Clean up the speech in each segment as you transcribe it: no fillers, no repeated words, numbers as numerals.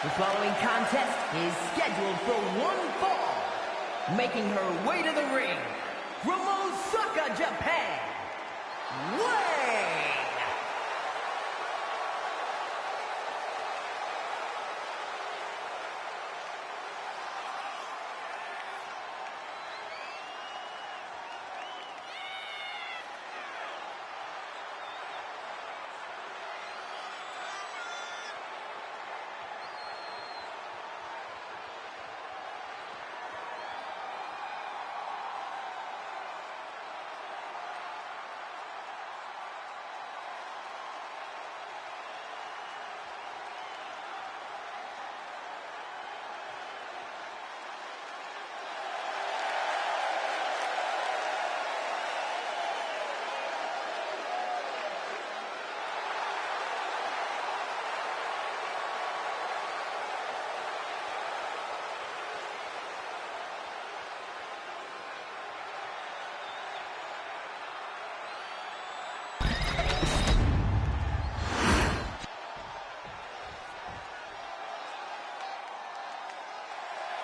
The following contest is scheduled for one fall. Making her way to the ring, from Osaka, Japan, Wei!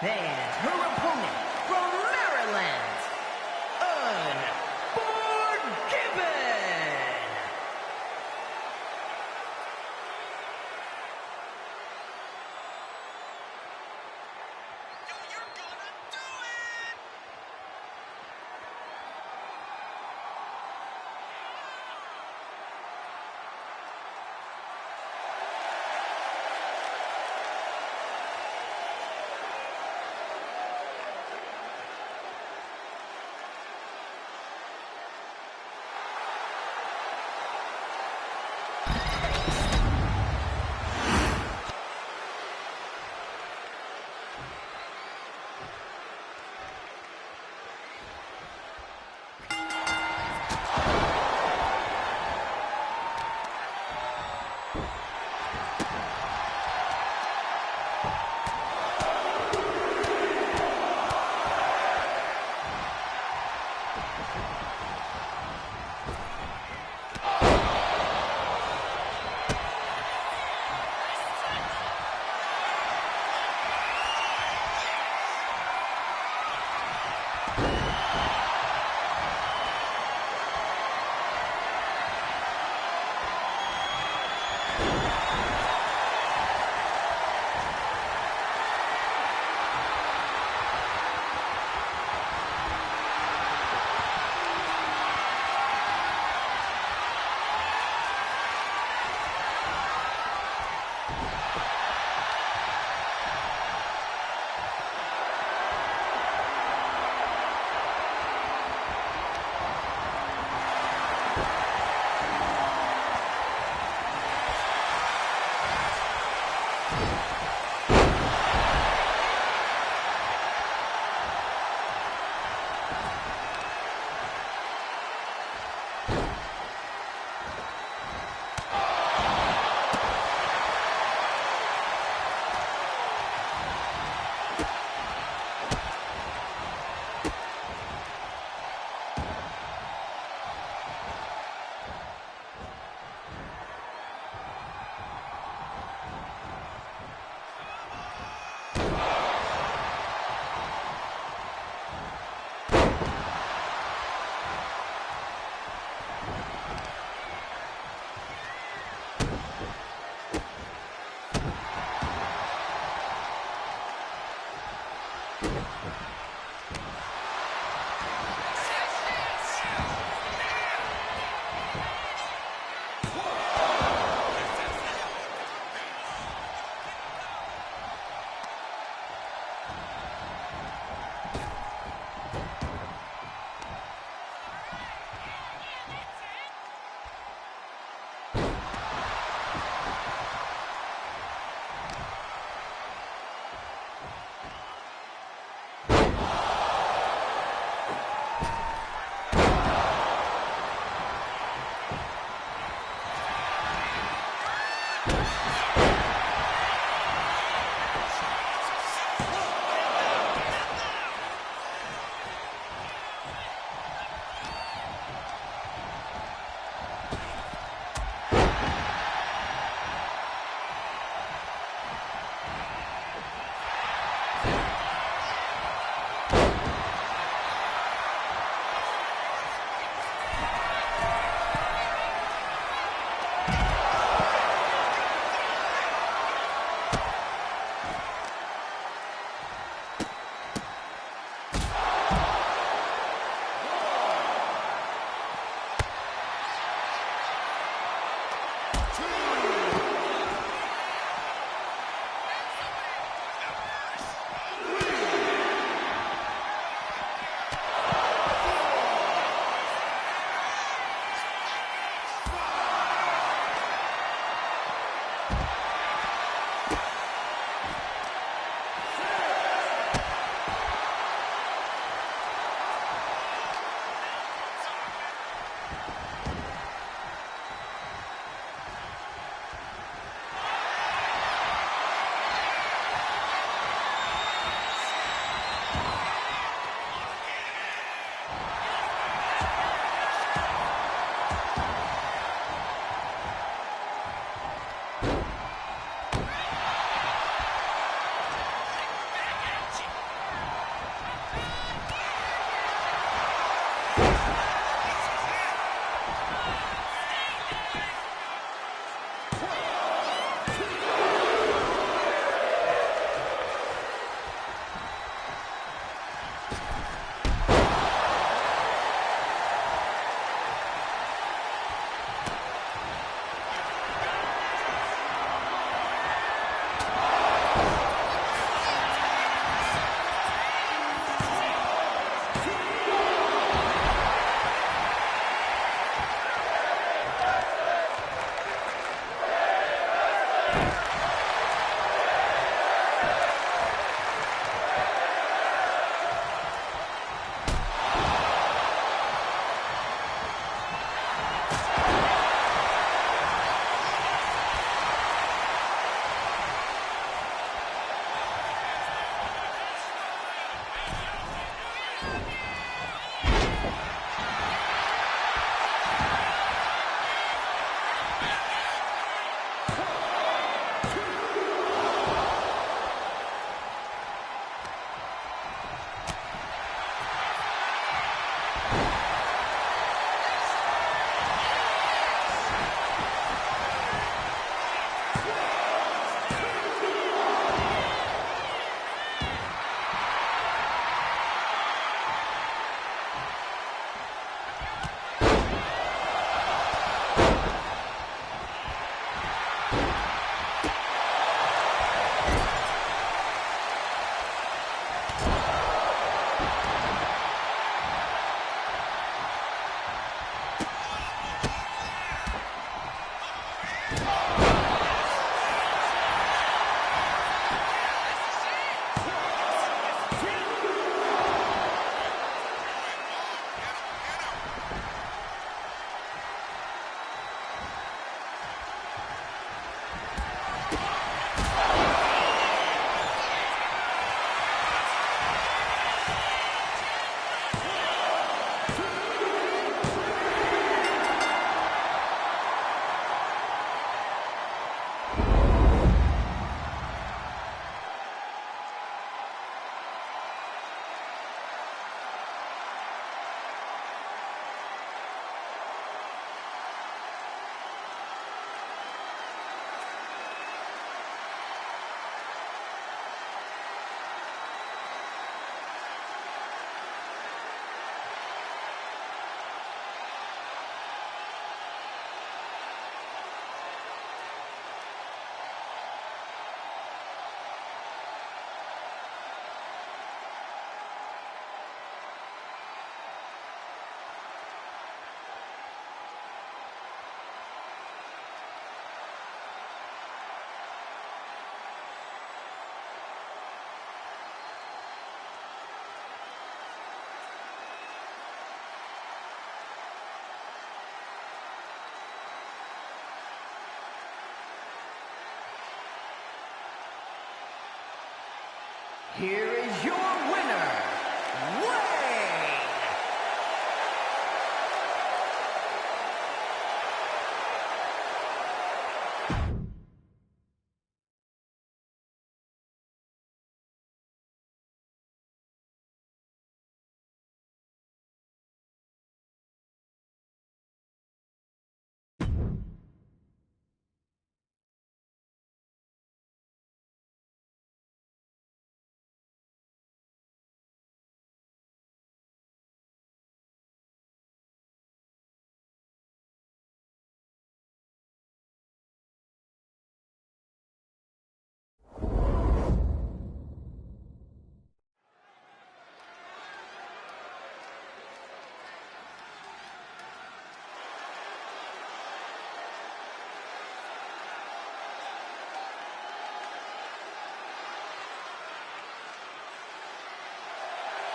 And her opponent from Maryland, Unforgiven! You're gonna do it! Here is your winner, Wayne!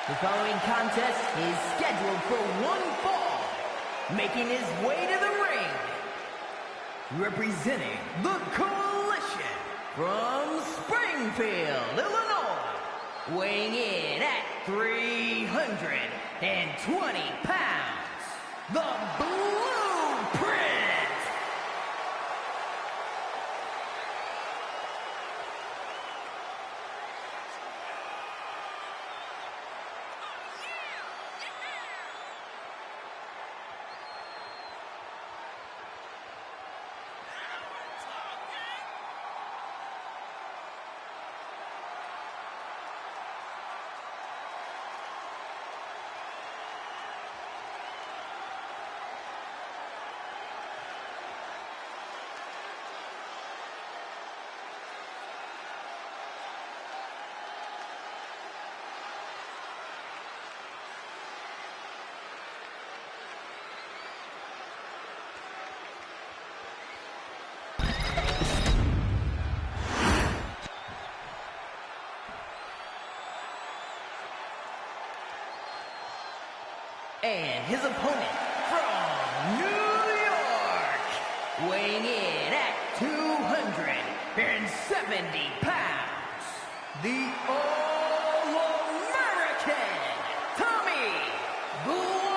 The following contest is scheduled for one fall, making his way to the ring, representing the Coalition from Springfield, Illinois, weighing in at 320 pounds, the Blueprint! And his opponent from New York, weighing in at 270 pounds, the All-American, Tommy Guan.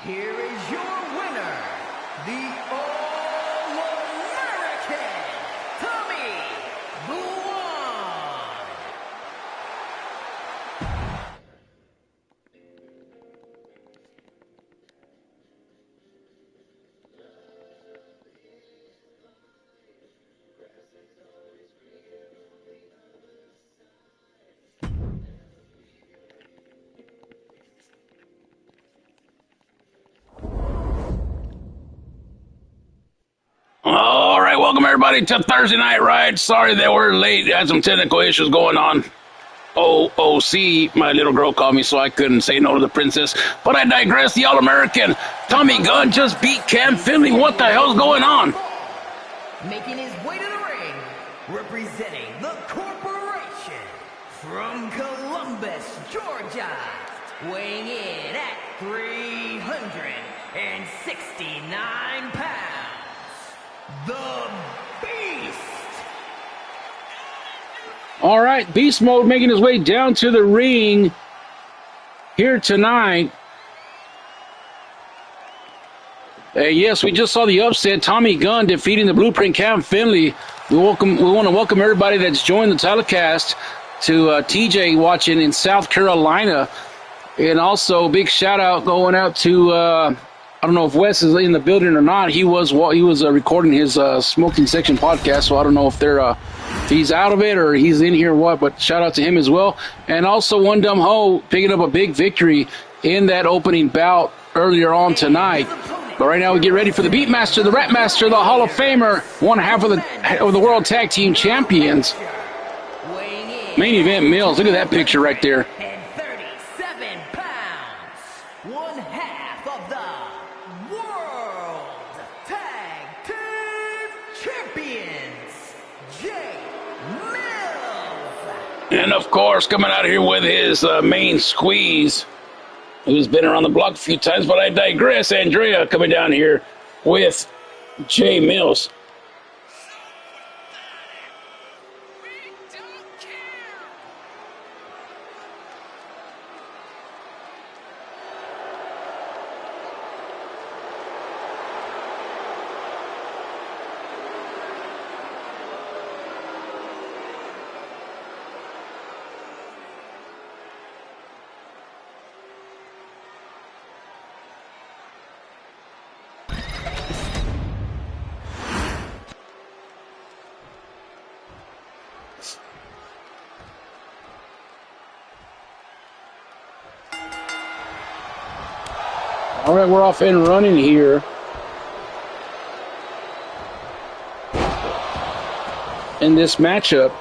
here is your winner, the All-American, Tommy Guan. All right, welcome everybody to Thursday Night Riot. Sorry that we're late. Had some technical issues going on. OOC, my little girl called me, so I couldn't say no to the princess. But I digress. The All-American Tommy Gunn just beat Cam Finley. What the hell's going on? Making his way to the ring, representing the corporation from Columbus, Georgia, weighing in at 369 pounds, the Beast. All right, Beast Mode making his way down to the ring here tonight. Yes, we just saw the upset. Tommy Gunn defeating the Blueprint Cam Finley. We want to welcome everybody that's joined the telecast to TJ watching in South Carolina. And also, big shout out going out to, I don't know if Wes is in the building or not. He was recording his Smoking Section podcast, so I don't know if he's out of it or he's in here or what, but shout out to him as well. And also, One Dumb Ho picking up a big victory in that opening bout earlier on tonight. But right now we get ready for the Beatmaster, the Rap Master, the Hall of Famer, one half of the World Tag Team Champions. Main event Mills. Look at that picture right there. And 37 pounds, one half of the World Tag Team Champions, Jay Mills. And of course, coming out here with his main squeeze, who's been around the block a few times, but I digress. Andrea coming down here with Jay Mills. We don't care. All right, we're off and running here. In this matchup,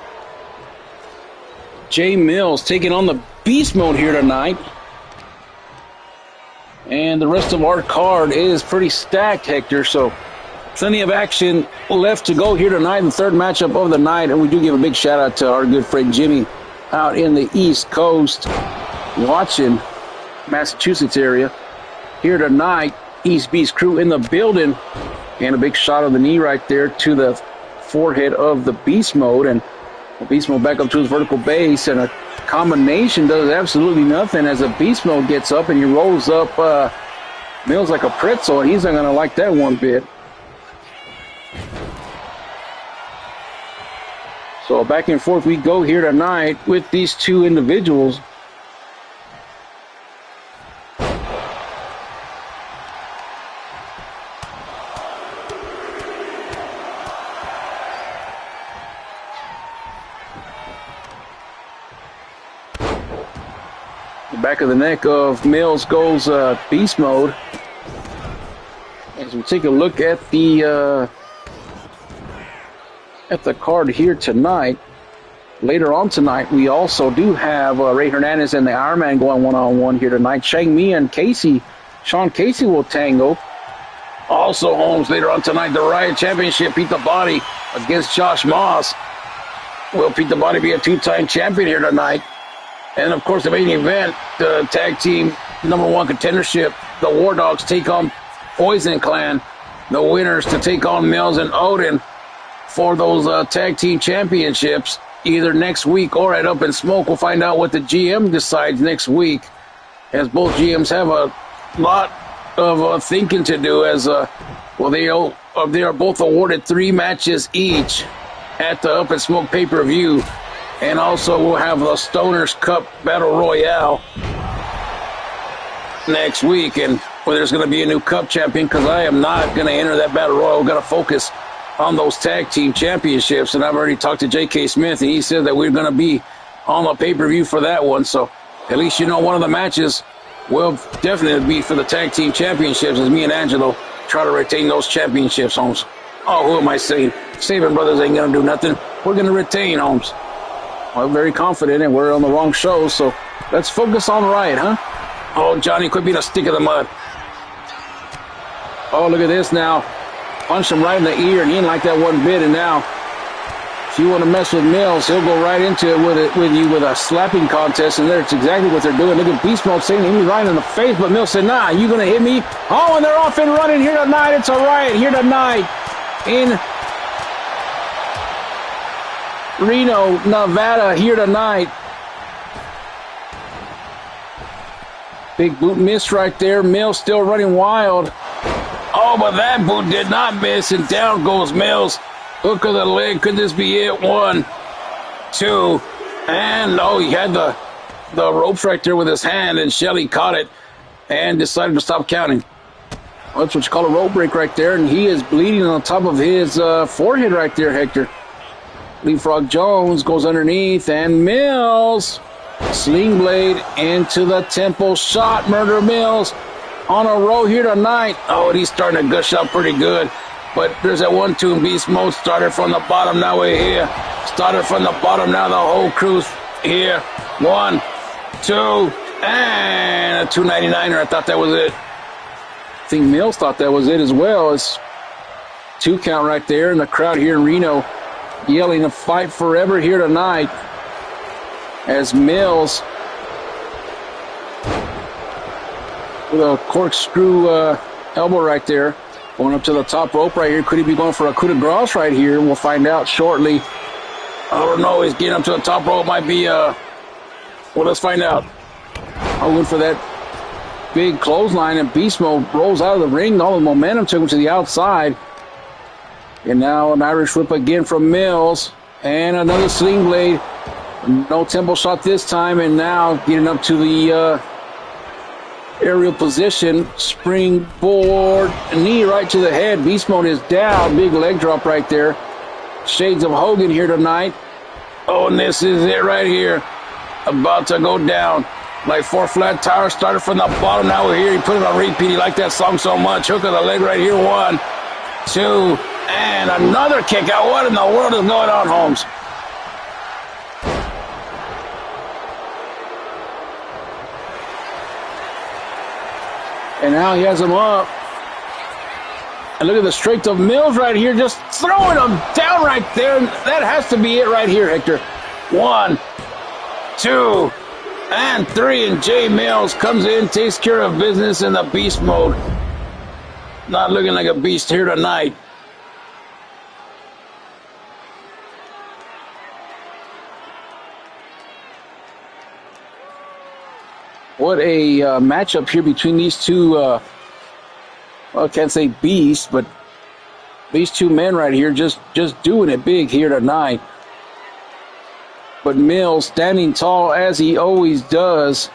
Jay Mills taking on the Beast Mode here tonight. And the rest of our card is pretty stacked, Hector, so plenty of action left to go here tonight, the third matchup of the night. And we do give a big shout out to our good friend Jimmy out in the East Coast watching Massachusetts area. Here tonight, East Beast crew in the building. And a big shot of the knee right there to the forehead of the Beast Mode. And the Beast Mode back up to his vertical base. And a combination does absolutely nothing as the Beast Mode gets up and he rolls up Mills like a pretzel. And he's not going to like that one bit. So back and forth we go here tonight with these two individuals. The back of the neck of Mills goes Beast Mode. As we take a look at the card here tonight, later on tonight, we also do have Ray Hernandez and the Iron Man going one-on-one here tonight. Shang Mi and Sean Casey will tango. Also, Holmes, later on tonight, the Riot Championship, Pete the Body against Josh Moss. Will Pete the Body be a two-time champion here tonight? And, of course, the main event, the tag team #1 contendership, the War Dogs take on Poison Clan. The winners to take on Mills and Odin for those tag team championships either next week or at Up in Smoke. We'll find out what the GM decides next week, as both GMs have a lot of thinking to do as they are both awarded 3 matches each at the Up and Smoke pay-per-view, and also we'll have the Stoners Cup Battle Royale next week, and there's going to be a new Cup champion because I am not going to enter that Battle Royal. We're going to focus on those tag team championships, and I've already talked to J.K. Smith, and he said that we're going to be on the pay-per-view for that one, so at least one of the matches will definitely be for the tag team championships as me and Angelo try to retain those championships, Holmes. Oh, who am I saying? Saving Brothers ain't going to do nothing. We're going to retain, Holmes. I'm very confident, and we're on the wrong show, so let's focus on Riot, huh? Oh, Johnny, quit being a stick of the mud. Oh, look at this now. Punch him right in the ear, and he didn't like that one bit, and now if you want to mess with Mills, he'll go right into it with you with a slapping contest, and that's exactly what they're doing. Look at Beast Mode saying hit me right in the face, but Mills said, nah, you going to hit me? Oh, and they're off and running here tonight. It's a Riot here tonight in Reno, Nevada here tonight. Big boot miss right there. Mills still running wild. Oh, but that boot did not miss, and down goes Mills. Hook of the leg. Could this be it? 1, 2, and he had the ropes right there with his hand, and Shelley caught it and decided to stop counting. Well, that's what you call a rope break right there, and he is bleeding on top of his forehead right there, Hector. Leapfrog Jones goes underneath, and Mills, sling blade into the temple shot. Murder Mills on a roll here tonight. Oh, and he's starting to gush up pretty good. But there's that 1-2 in Beast Mode. Started from the bottom, now we're here. Started from the bottom, now the whole crew's here. 1, 2, and a 299er. I thought that was it. I think Mills thought that was it as well. It's 2 count right there, and the crowd here in Reno yelling a fight forever here tonight as Mills with a corkscrew elbow right there. Going up to the top rope right here. Could he be going for a coup de grace right here? We'll find out shortly. I don't know. He's getting up to the top rope. Might be, well, let's find out. I'll look for that big clothesline, and Beast Mode rolls out of the ring. All the momentum took him to the outside. And now an Irish whip again from Mills. And another sling blade. No temple shot this time. And now getting up to the aerial position, springboard, knee right to the head. Beast Mode is down. Big leg drop right there. Shades of Hogan here tonight. Oh, and this is it right here. About to go down. Like 4 flat tires. Started from the bottom. Now we're here. He put it on repeat. He liked that song so much. Hook of the leg right here. 1, 2, and another kick out. What in the world is going on, Holmes? And now he has him up. And look at the strength of Mills right here, just throwing him down right there. That has to be it right here, Hector. 1, 2, and 3. And Jay Mills comes in, takes care of business in the Beast Mode. Not looking like a beast here tonight. What a matchup here between these two, well, I can't say beasts, but these two men right here just doing it big here tonight. But Mills standing tall as he always does.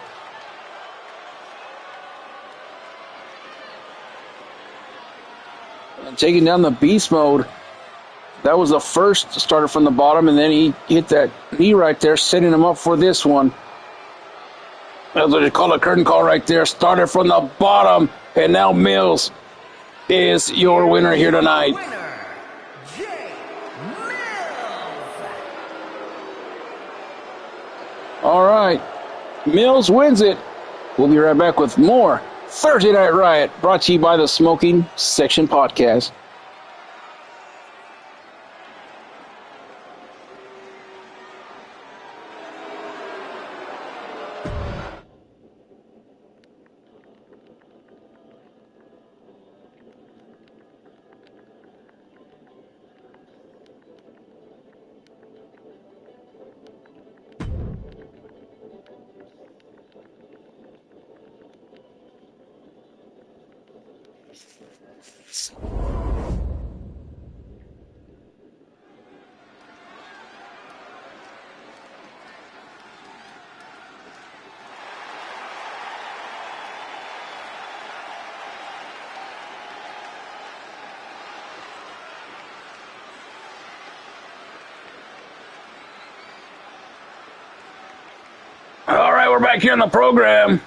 And taking down the Beast Mode. That was the first starter from the bottom, and then he hit that knee right there, setting him up for this one. That's what you call a curtain call right there. Started from the bottom, and now Mills is your winner here tonight. Winner, Jay Mills. All right. Mills wins it. We'll be right back with more Thursday Night Riot, brought to you by the Smoking Section Podcast. All right, we're back here in the program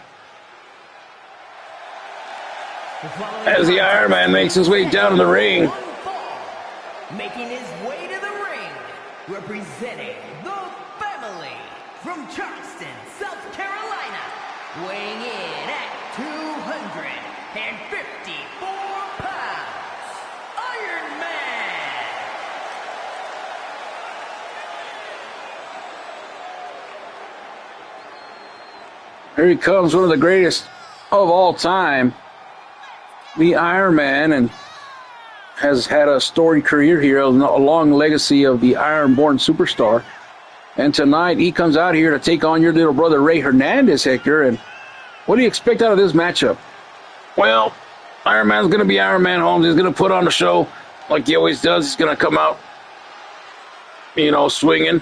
as the Iron Man makes his way down to the ring. Making his way to the ring, representing the family from Charleston, South Carolina, weighing in at 254 pounds, Iron Man. Here he comes, one of the greatest of all time, the Iron Man, and has had a storied career here, a long legacy of the Iron-born superstar. And tonight he comes out here to take on your little brother Ray Hernandez, Hector. And what do you expect out of this matchup? Well, Iron Man's going to be Iron Man, Holmes. He's going to put on the show like he always does. He's going to come out, swinging.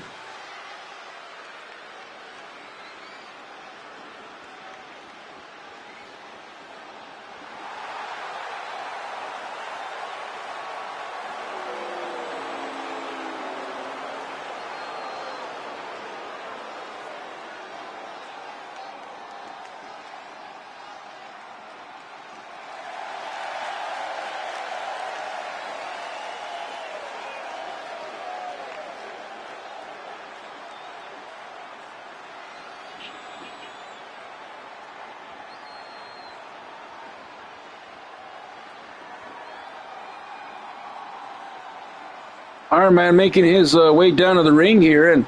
Iron Man making his way down to the ring here, and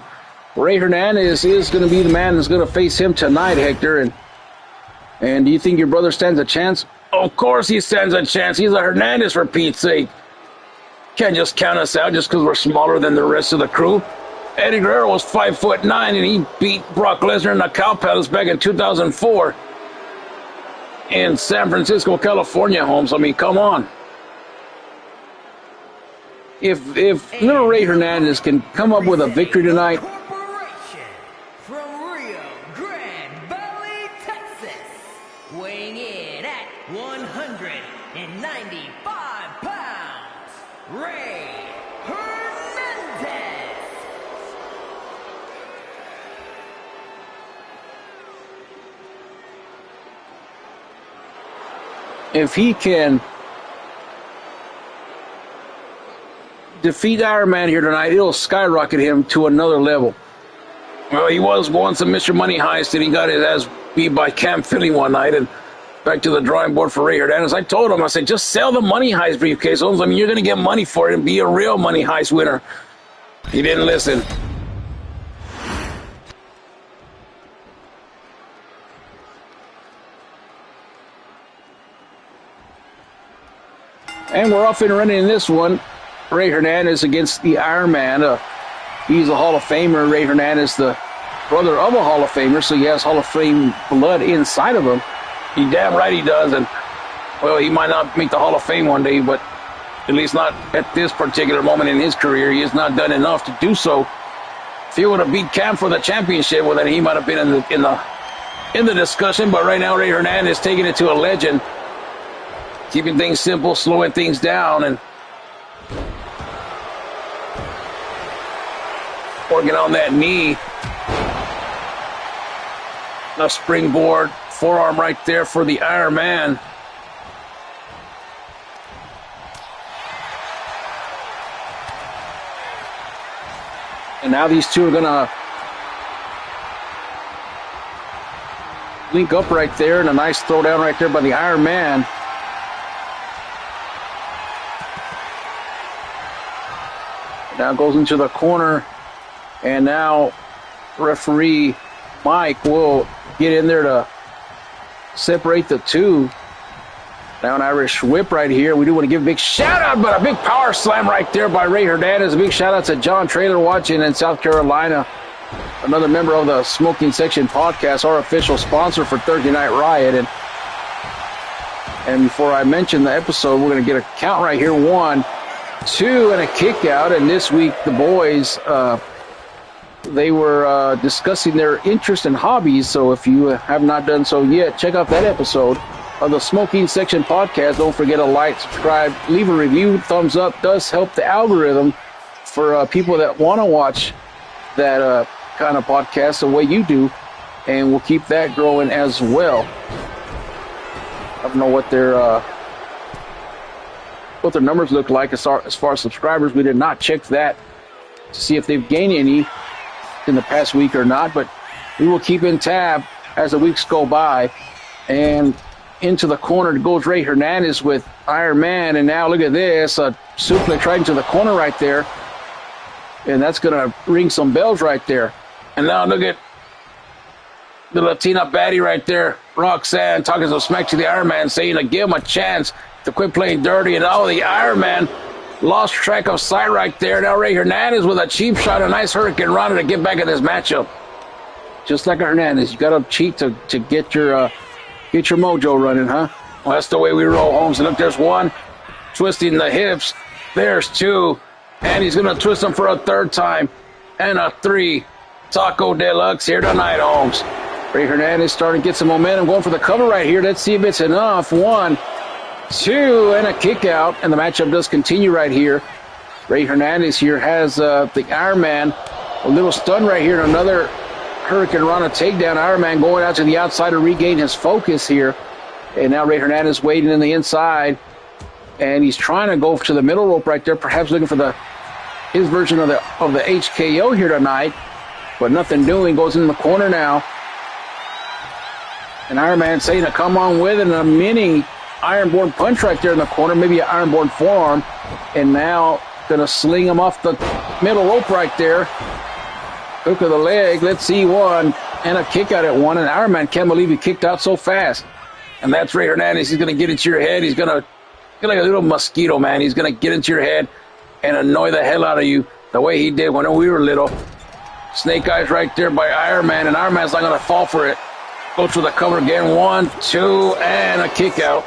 Ray Hernandez is going to be the man that's going to face him tonight, Hector. And do you think your brother stands a chance? Of course he stands a chance. He's a Hernandez, for Pete's sake. Can't just count us out just because we're smaller than the rest of the crew. Eddie Guerrero was 5'9", and he beat Brock Lesnar in the Cow Palace back in 2004 in San Francisco, California, Holmes. I mean, come on. If little Ray Hernandez can come up with a victory tonight, from Rio Grande Valley, Texas, weighing in at 195 pounds, Ray Hernandez. if he can defeat Iron Man here tonight, it'll skyrocket him to another level. Well, he was once a Mr. Money Heist, and he got his ass beat by Cam Philly one night, and back to the drawing board for Ray Hernandez. I told him, I said, just sell the Money Heist briefcase, Holmes. I mean, you're going to get money for it and be a real Money Heist winner. He didn't listen. And we're off and running in this one. Ray Hernandez against the Iron Man. He's a Hall of Famer. Ray Hernandez, the brother of a Hall of Famer, so he has Hall of Fame blood inside of him. He damn right he does. And, well, he might not make the Hall of Fame one day, but at least not at this particular moment in his career. He has not done enough to do so. If he would have beat Cam for the championship, well, then he might have been in the discussion. But right now, Ray Hernandez taking it to a legend, keeping things simple, slowing things down, and working on that knee. A springboard forearm right there for the Iron Man. And now these two are going to link up right there, and a nice throwdown right there by the Iron Man. Now goes into the corner, and now referee Mike will get in there to separate the two. Now an Irish whip right here. We do want to give a big shout out, but a big power slam right there by Ray Hernandez. A big shout out to John Traylor watching in South Carolina. Another member of the Smoking Section podcast, our official sponsor for Thursday Night Riot. And And before I mention the episode, we're going to get a count right here. 1, 2, and a kick out. And this week, the boys, they were discussing their interest and hobbies. So if you have not done so yet, check out that episode of the Smoking Section podcast. Don't forget to like, subscribe, leave a review. Thumbs up does help the algorithm for people that want to watch that kind of podcast the way you do. And we'll keep that growing as well. I don't know what their numbers look like as far as subscribers. We did not check that to see if they've gained any in the past week or not, but we will keep in tab as the weeks go by. And into the corner goes Ray Hernandez with Iron Man, and now look at this, a suplex right into the corner right there, and that's going to ring some bells right there. And now look at the Latina baddie right there, Roxanne, talking some smack to the Iron Man, saying to give him a chance to quit playing dirty. And the Iron Man lost track of sight right there. Now Ray Hernandez with a cheap shot, a nice Hurricane Rana to get back in this matchup. Just like Hernandez, you got to cheat to get your mojo running, huh? Well, that's the way we roll, Holmes. And look, there's 1, twisting the hips. There's 2, and he's going to twist them for a 3rd time. And a 3. Taco Deluxe here tonight, Holmes. Ray Hernandez starting to get some momentum, going for the cover right here. Let's see if it's enough. 1, 2, and a kick out. And the matchup does continue right here. Ray Hernandez here has the Iron Man a little stunned right here. And another Hurricane Rana takedown. Iron Man going out to the outside to regain his focus here. And now Ray Hernandez waiting in the inside. And he's trying to go to the middle rope right there, perhaps looking for his version of the HKO here tonight. But nothing doing. Goes in the corner now. And Iron Man saying to come on with it, and a mini ironborn punch right there in the corner, maybe an ironborn forearm. And now going to sling him off the middle rope right there. Hook of the leg. Let's see, 1, and a kick out at 1. And Iron Man can't believe he kicked out so fast. And that's Ray Hernandez. He's going to get into your head. He's going to get like a little mosquito, man. He's going to get into your head and annoy the hell out of you the way he did when we were little. Snake eyes right there by Iron Man, and Iron Man's not going to fall for it. Goes for the cover again. 1, 2, and a kick out.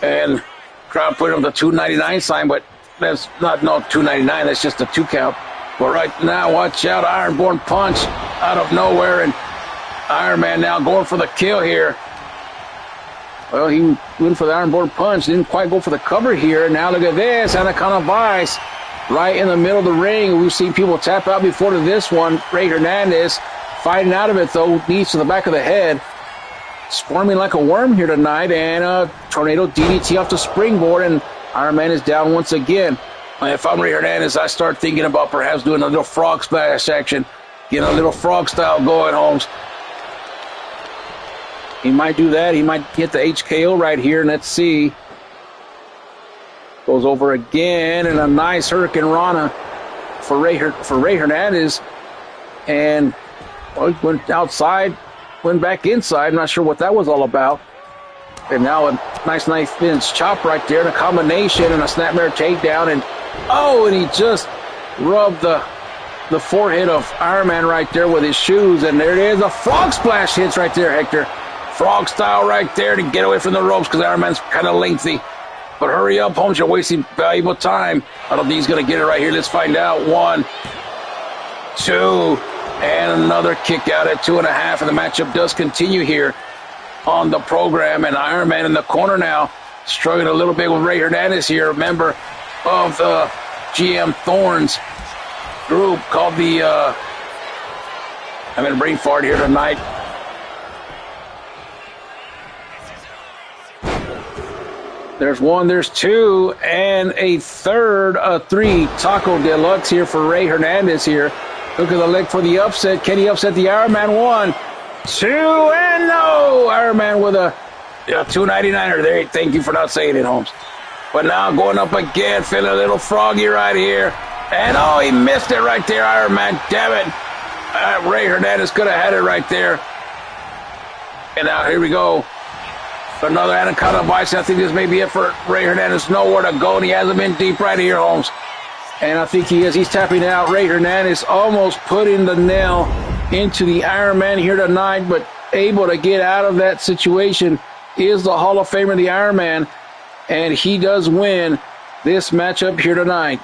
And crowd put him the 299 sign, but that's not 299. That's just a 2 count. But right now, watch out. Ironborn punch out of nowhere, and Iron Man now going for the kill here. Well, he went for the Ironborn punch. Didn't quite go for the cover here. Now look at this. Anaconda Vice right in the middle of the ring. We've seen people tap out before to this one. Ray Hernandez fighting out of it, though. Knees to the back of the head. Squirming like a worm here tonight. And a tornado DDT off the springboard. And Iron Man is down once again. If I'm Ray Hernandez, I start thinking about perhaps doing a little frog splash action. Getting a little frog style going, Holmes. He might do that. He might get the HKO right here. And let's see. Goes over again. And a nice Hurricane Rana for Ray Hernandez. And well, he went outside, went back inside. I'm not sure what that was all about. And now a nice knife-inch chop right there, and a combination and a snapmare takedown. And he just rubbed the forehead of Iron Man right there with his shoes. And there it is, a frog splash hits right there, Hector. Frog style right there to get away from the ropes because Iron Man's kind of lengthy. But hurry up, Holmes, you're wasting valuable time. I don't think he's going to get it right here. Let's find out. 1, 2, and another kick out at 2.5. And the matchup does continue here on the program. And Iron Man in the corner now, struggling a little bit with Ray Hernandez here, a member of the GM Thorns group called the, I'm in a brain fart here tonight. There's 1, there's 2, and a third, a 3. Taco Deluxe here for Ray Hernandez here. Look at the leg for the upset. Can he upset the Iron Man? 1, 2, and no! Iron Man with a 299er there. Thank you for not saying it, Holmes. But now going up again, feeling a little froggy right here. And he missed it right there, Iron Man. Damn it. Ray Hernandez could have had it right there. And now here we go. Another Anaconda Vice. I think this may be it for Ray Hernandez. Nowhere to go, and he has him in deep right here, Holmes. And I think he is. He's tapping out. Ray Hernandez almost putting the nail into the Iron Man here tonight, but able to get out of that situation is the Hall of Famer, the Iron Man, and he does win this matchup here tonight.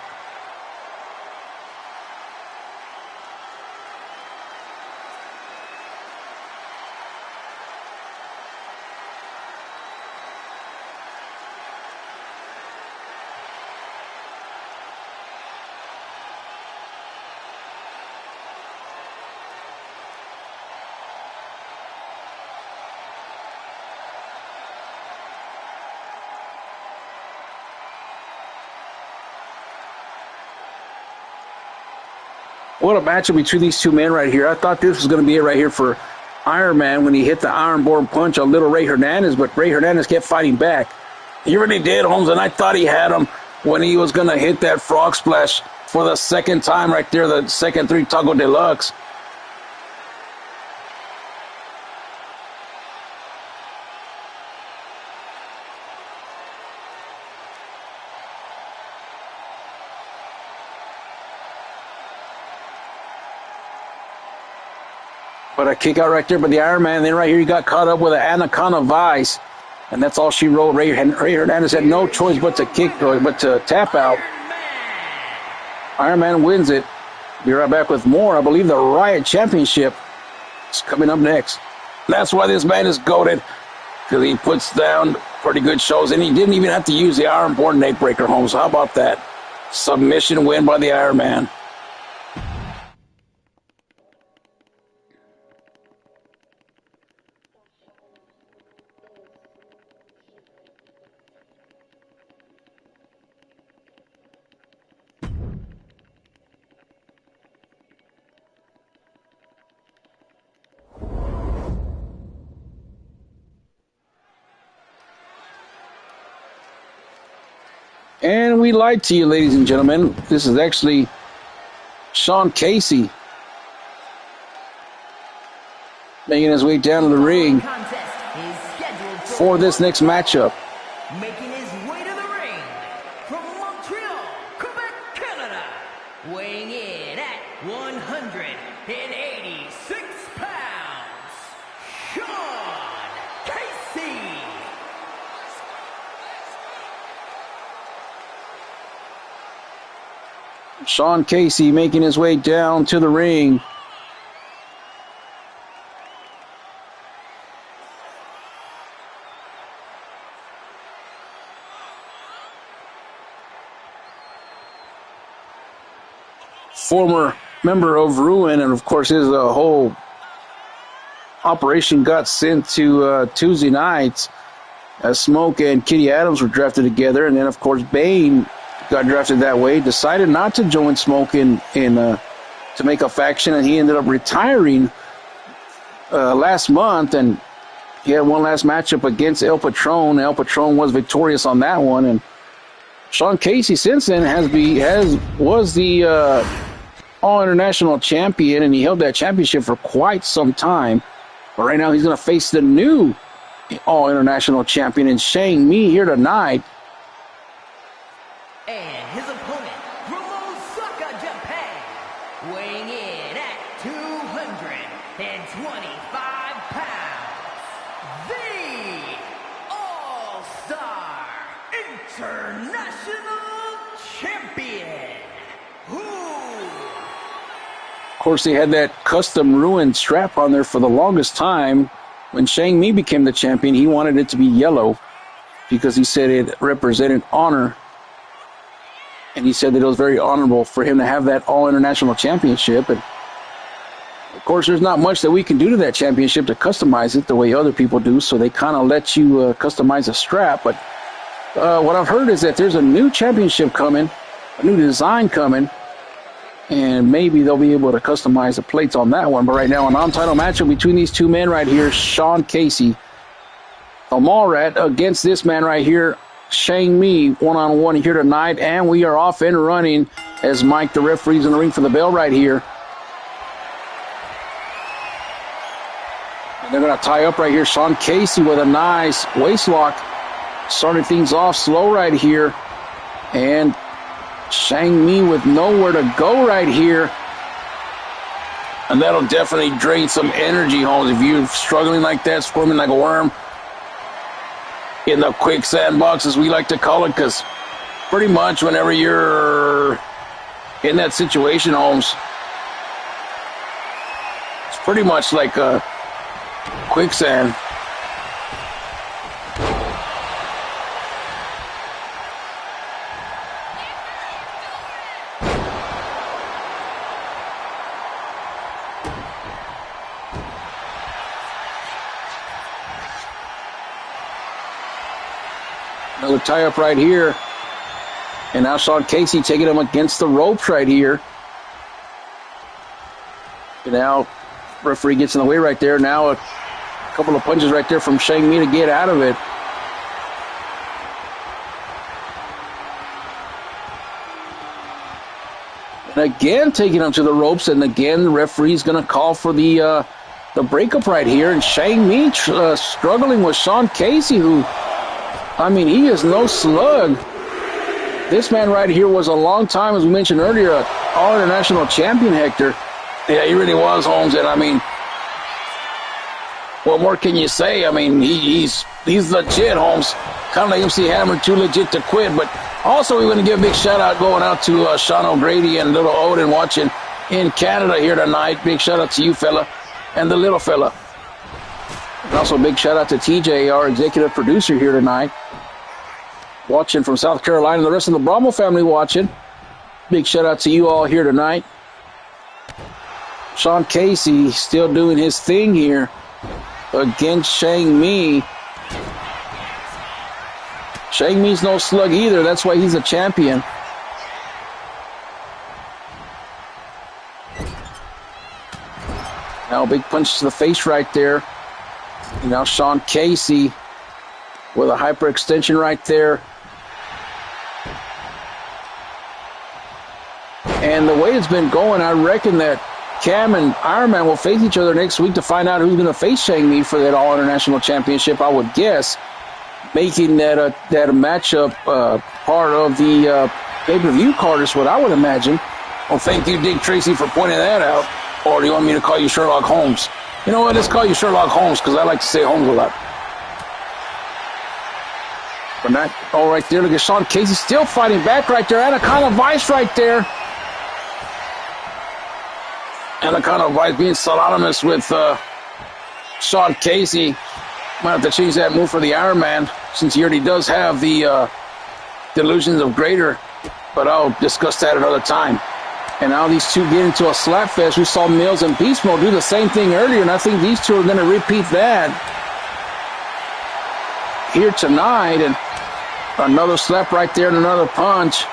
What a matchup between these two men right here. I thought this was going to be it right here for Iron Man when he hit the Ironborn punch on little Ray Hernandez, but Ray Hernandez kept fighting back. He really did, Holmes, and I thought he had him when he was going to hit that frog splash for the second time right there, the second 3 Taco Deluxe. But a kick out right there by the Iron Man. And then right here, he got caught up with an Anaconda Vice. And that's all she wrote. Ray Hernandez had no choice but to tap out. Iron Man wins it. Be right back with more. I believe the RIOT Championship is coming up next. That's why this man is goated, because he puts down pretty good shows. And he didn't even have to use the Ironborn Neck Breaker, Holmes. How about that? Submission win by the Iron Man. And we lied to you, ladies and gentlemen. This is actually Sean Casey making his way down to the ring for this next matchup. Making his way to the ring from Montreal, Quebec, Canada, weighing in at 186 pounds, Sean Casey. Sean Casey making his way down to the ring. Former member of Ruin, and of course his whole operation got sent to Tuesday nights as Smoke and Kitty Adams were drafted together, and then of course Bane got drafted that way, decided not to join Smoke to make a faction, and he ended up retiring last month, and he had one last matchup against El Patron. El Patron was victorious on that one, and Sean Casey since then was the All-International Champion, and he held that championship for quite some time. But right now he's going to face the new All-International Champion in Shang Mi here tonight. And his opponent from Osaka, Japan, weighing in at 225 pounds, the All-Star International Champion. Of course, they had that custom Ruin strap on there for the longest time. When Shang Mi became the champion, he wanted it to be yellow because he said it represented honor. And he said that it was very honorable for him to have that All-International Championship. And, of course, there's not much that we can do to that championship to customize it the way other people do, so they kind of let you customize a strap. But what I've heard is that there's a new championship coming, a new design coming, and maybe they'll be able to customize the plates on that one. But right now, a non-title matchup between these two men right here, Sean Casey, the Mallrat, against this man right here, Shang Mi, one-on-one here tonight, and we are off and running as Mike, the referee's in the ring for the bell right here. And they're going to tie up right here. Sean Casey with a nice waist lock, starting things off slow right here, and Shang Mi with nowhere to go right here, and that'll definitely drain some energy, Holmes. If you're struggling like that, squirming like a worm, in the quicksand box, as we like to call it, because pretty much whenever you're in that situation, Holmes, it's pretty much like a quicksand. Another tie-up right here. And now Sean Casey taking him against the ropes right here. And now referee gets in the way right there. Now a couple of punches right there from Shang Mi to get out of it. And again taking him to the ropes. And again the referee's going to call for the breakup right here. And Shang Mi struggling with Sean Casey, who, I mean, he is no slug. This man right here was a long time, as we mentioned earlier, an all-international champion, Hector. Yeah, he really was, Holmes. And, I mean, what more can you say? I mean, he's legit, Holmes. Kind of like MC Hammer, too legit to quit. But also we want to give a big shout-out going out to Sean O'Grady and little Odin watching in Canada here tonight. Big shout-out to you, fella, and the little fella. And also a big shout-out to TJ, our executive producer here tonight, watching from South Carolina, and the rest of the Bramo family watching. Big shout out to you all here tonight. Sean Casey still doing his thing here against Shang Mi. Shang Mi's no slug either. That's why he's a champion. Now a big punch to the face right there. And now Sean Casey with a hyperextension right there. And the way it's been going, I reckon that Cam and Iron Man will face each other next week to find out who's going to face Shang Mi for that All-International Championship, I would guess, making that a matchup part of the pay-per-view card is what I would imagine. Well, thank you, Dick Tracy, for pointing that out. Or do you want me to call you Sherlock Holmes? You know what, let's call you Sherlock Holmes, because I like to say Holmes a lot. But not all right there. Look at Sean Casey still fighting back right there. Anaconda Vice right there. Anaconda Vice being synonymous with Sean Casey. Might have to change that move for the Iron Man, since he already does have the delusions of greater. But I'll discuss that another time. And now these two get into a slap fest. We saw Mills and Beast Mode do the same thing earlier, and I think these two are going to repeat that here tonight. And another slap right there and another punch.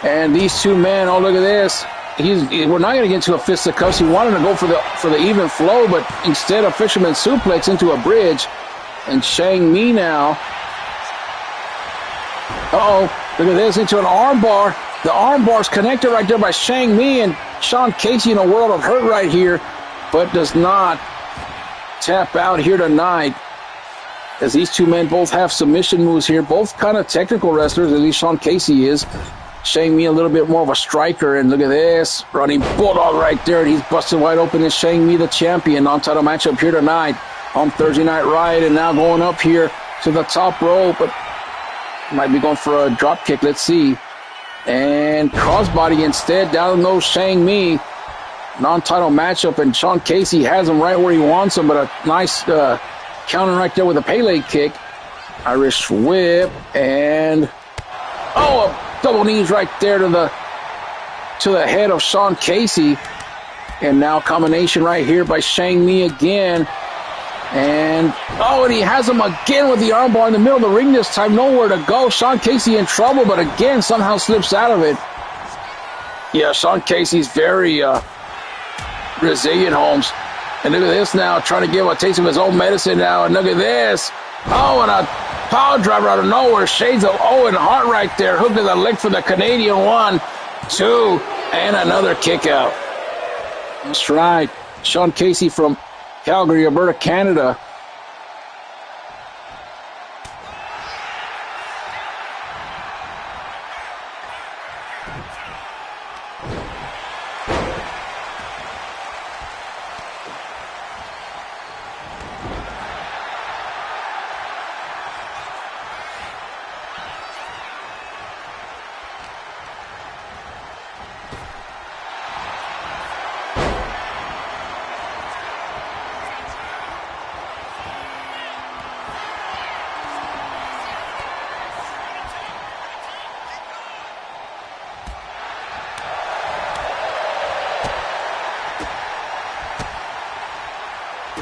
And these two men, oh, look at this. We're not going to get into a fisticuffs. He wanted to go for the even flow, but instead a fisherman suplex into a bridge. And Shang Mi now. Uh-oh, look at this, into an armbar. The armbar's connected right there by Shang Mi, and Sean Casey in a world of hurt right here, but does not tap out here tonight, as these two men both have submission moves here, both kind of technical wrestlers, at least Sean Casey is. Shang Mi a little bit more of a striker, and look at this, running bulldog right there, and he's busted wide open. Is Shang Mi the champion? Non-title matchup here tonight on Thursday Night Riot, and now going up here to the top rope, but might be going for a drop kick. Let's see. And crossbody instead, down low Shang Mi. Non-title matchup, and Sean Casey has him right where he wants him, but a nice counter right there with a Pele kick. Irish whip, and a double knees right there to the head of Sean Casey. And now combination right here by Shang Mi again. And he has him again with the armbar in the middle of the ring this time. Nowhere to go. Sean Casey in trouble, but again somehow slips out of it. Yeah, Sean Casey's very resilient, Holmes. And look at this now, trying to give a taste of his own medicine now. And look at this. And a power driver out of nowhere. Shades of Owen Hart right there. Hook to the leg for the Canadian. 1, 2, and another kick out. That's right. Sean Casey from Calgary, Alberta, Canada.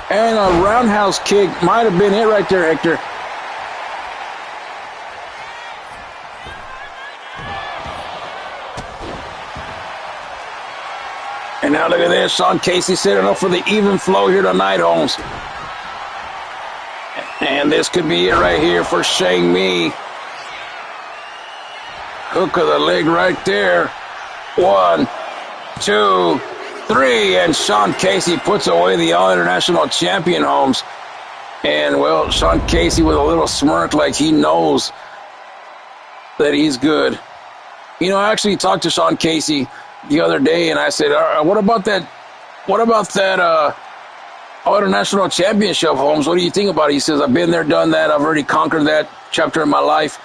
And a roundhouse kick might have been it right there, Hector. And now look at this. Sean Casey setting up for the even flow here tonight, Holmes. And this could be it right here for Shang Mi. Hook of the leg right there. 1, 2, 3. And Sean Casey puts away the All International Champion, Holmes. And, well, Sean Casey with a little smirk like he knows that he's good. You know, I actually talked to Sean Casey the other day, and I said, what about that All International Championship, Holmes? What do you think about it? He says, I've been there, done that. I've already conquered that chapter in my life.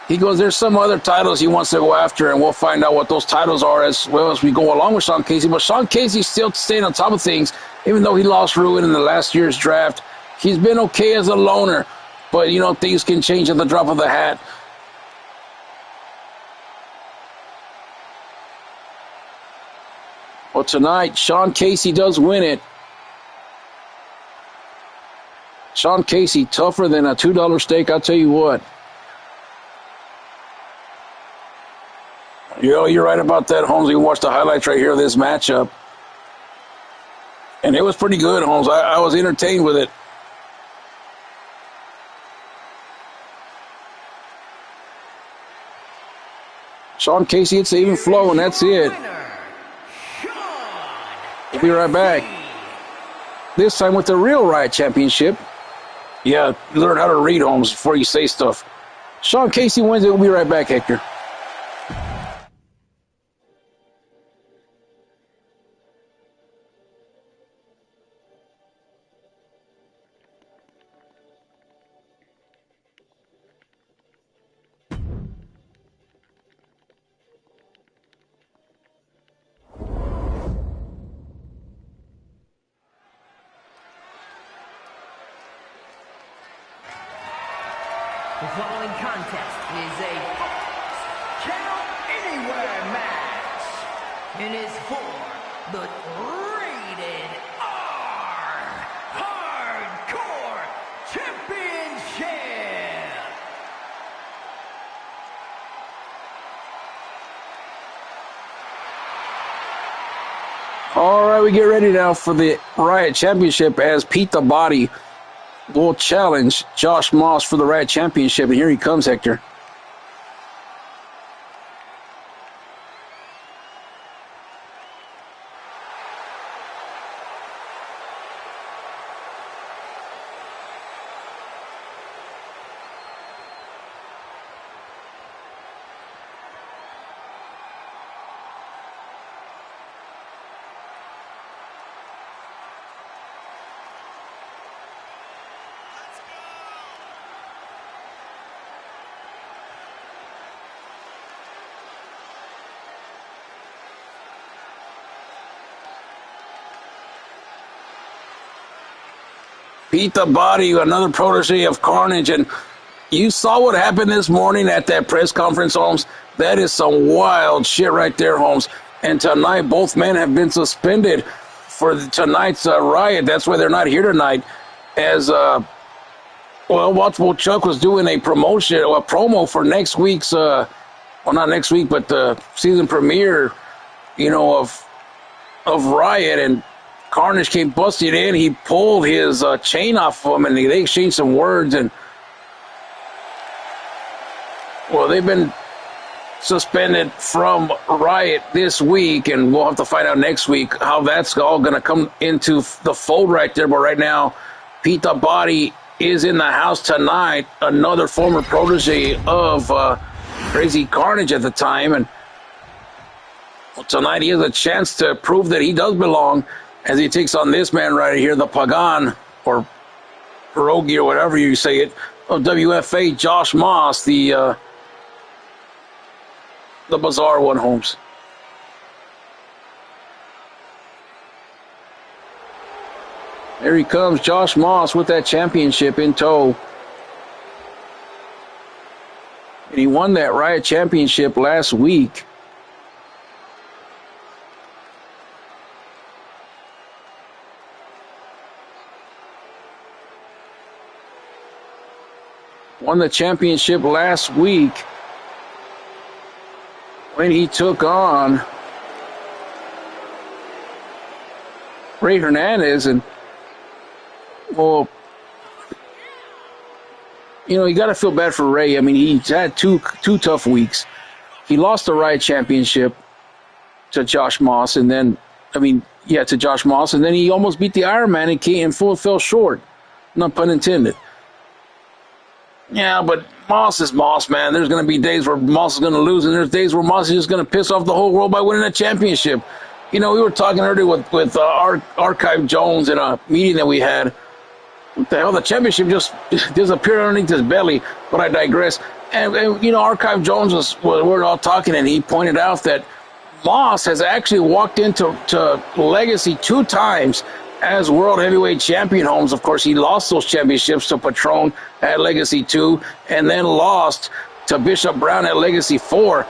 He goes, there's some other titles he wants to go after, and we'll find out what those titles are as well as we go along with Sean Casey. But Sean Casey's still staying on top of things, even though he lost Ruin in the last year's draft. He's been okay as a loner, but, you know, things can change at the drop of the hat. Well, tonight, Sean Casey does win it. Sean Casey, tougher than a $2 steak, I'll tell you what. You're right about that, Holmes. You watched the highlights right here of this matchup. And it was pretty good, Holmes. I was entertained with it. Sean Casey, it's an even flow, and that's it. We'll be right back. This time with the real Riot Championship. Yeah, learn how to read, Holmes, before you say stuff. Sean Casey wins it. We'll be right back, Hector. The following contest is a Count Anywhere match. It is for the Rated R Hardcore Championship. All right, we get ready now for the Riot Championship as Pete the Body will challenge Josh Moss for the Riot Championship. And here he comes, Hector. Pete the Body, another protege of Carnage. And you saw what happened this morning at that press conference, Holmes. That is some wild shit right there, Holmes. And tonight, both men have been suspended for tonight's riot. That's why they're not here tonight. As, Watchable Chuck was doing a promo for next week's, well, not next week, but the season premiere, of Riot. And Carnage came busted in. He pulled his chain off of him, and they exchanged some words. And, well, they've been suspended from Riot this week, and we'll have to find out next week how that's all going to come into the fold right there. But right now, Pete the Body is in the house tonight, another former protege of Crazy Carnage at the time. And tonight he has a chance to prove that he does belong as he takes on this man right here, the Pagan, or Pierogi, or whatever you say it, of WFA, Josh Moss, the bizarre one, Holmes. There he comes, Josh Moss with that championship in tow. And he won that Riot Championship last week. won the championship last week when he took on Ray Hernandez. And, well, you know, you got to feel bad for Ray. I mean, he's had two tough weeks. He lost the RIOT championship to Josh Moss, and then, to Josh Moss, and then he almost beat the Iron Man and fell short. Not pun intended. Yeah, but Moss is Moss, man. There's going to be days where Moss is going to lose, and there's days where Moss is just going to piss off the whole world by winning a championship. You know, we were talking earlier with Archive Jones in a meeting that we had. What the hell? The championship just disappeared underneath his belly. But I digress. And you know, Archive Jones we're all talking, and he pointed out that Moss has actually walked into Legacy 2 times as World Heavyweight Champion, Holmes. Of course, he lost those championships to Patron at Legacy 2 and then lost to Bishop Brown at Legacy 4.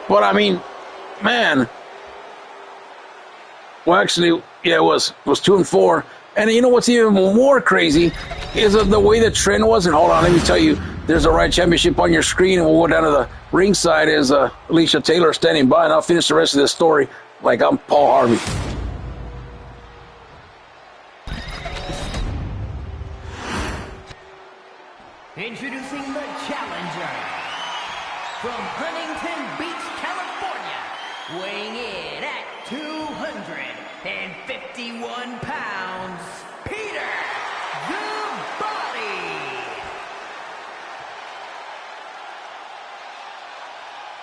But, I mean, man. Well, actually, yeah, it was 2 and 4. And you know what's even more crazy is the way the trend was. And hold on, let me tell you, there's a RIOT championship on your screen, and we'll go down to the ringside as Alicia Taylor standing by, and I'll finish the rest of this story like I'm Paul Harvey. Introducing the challenger from Huntington Beach, California, weighing in at 251 pounds, Peter the Body.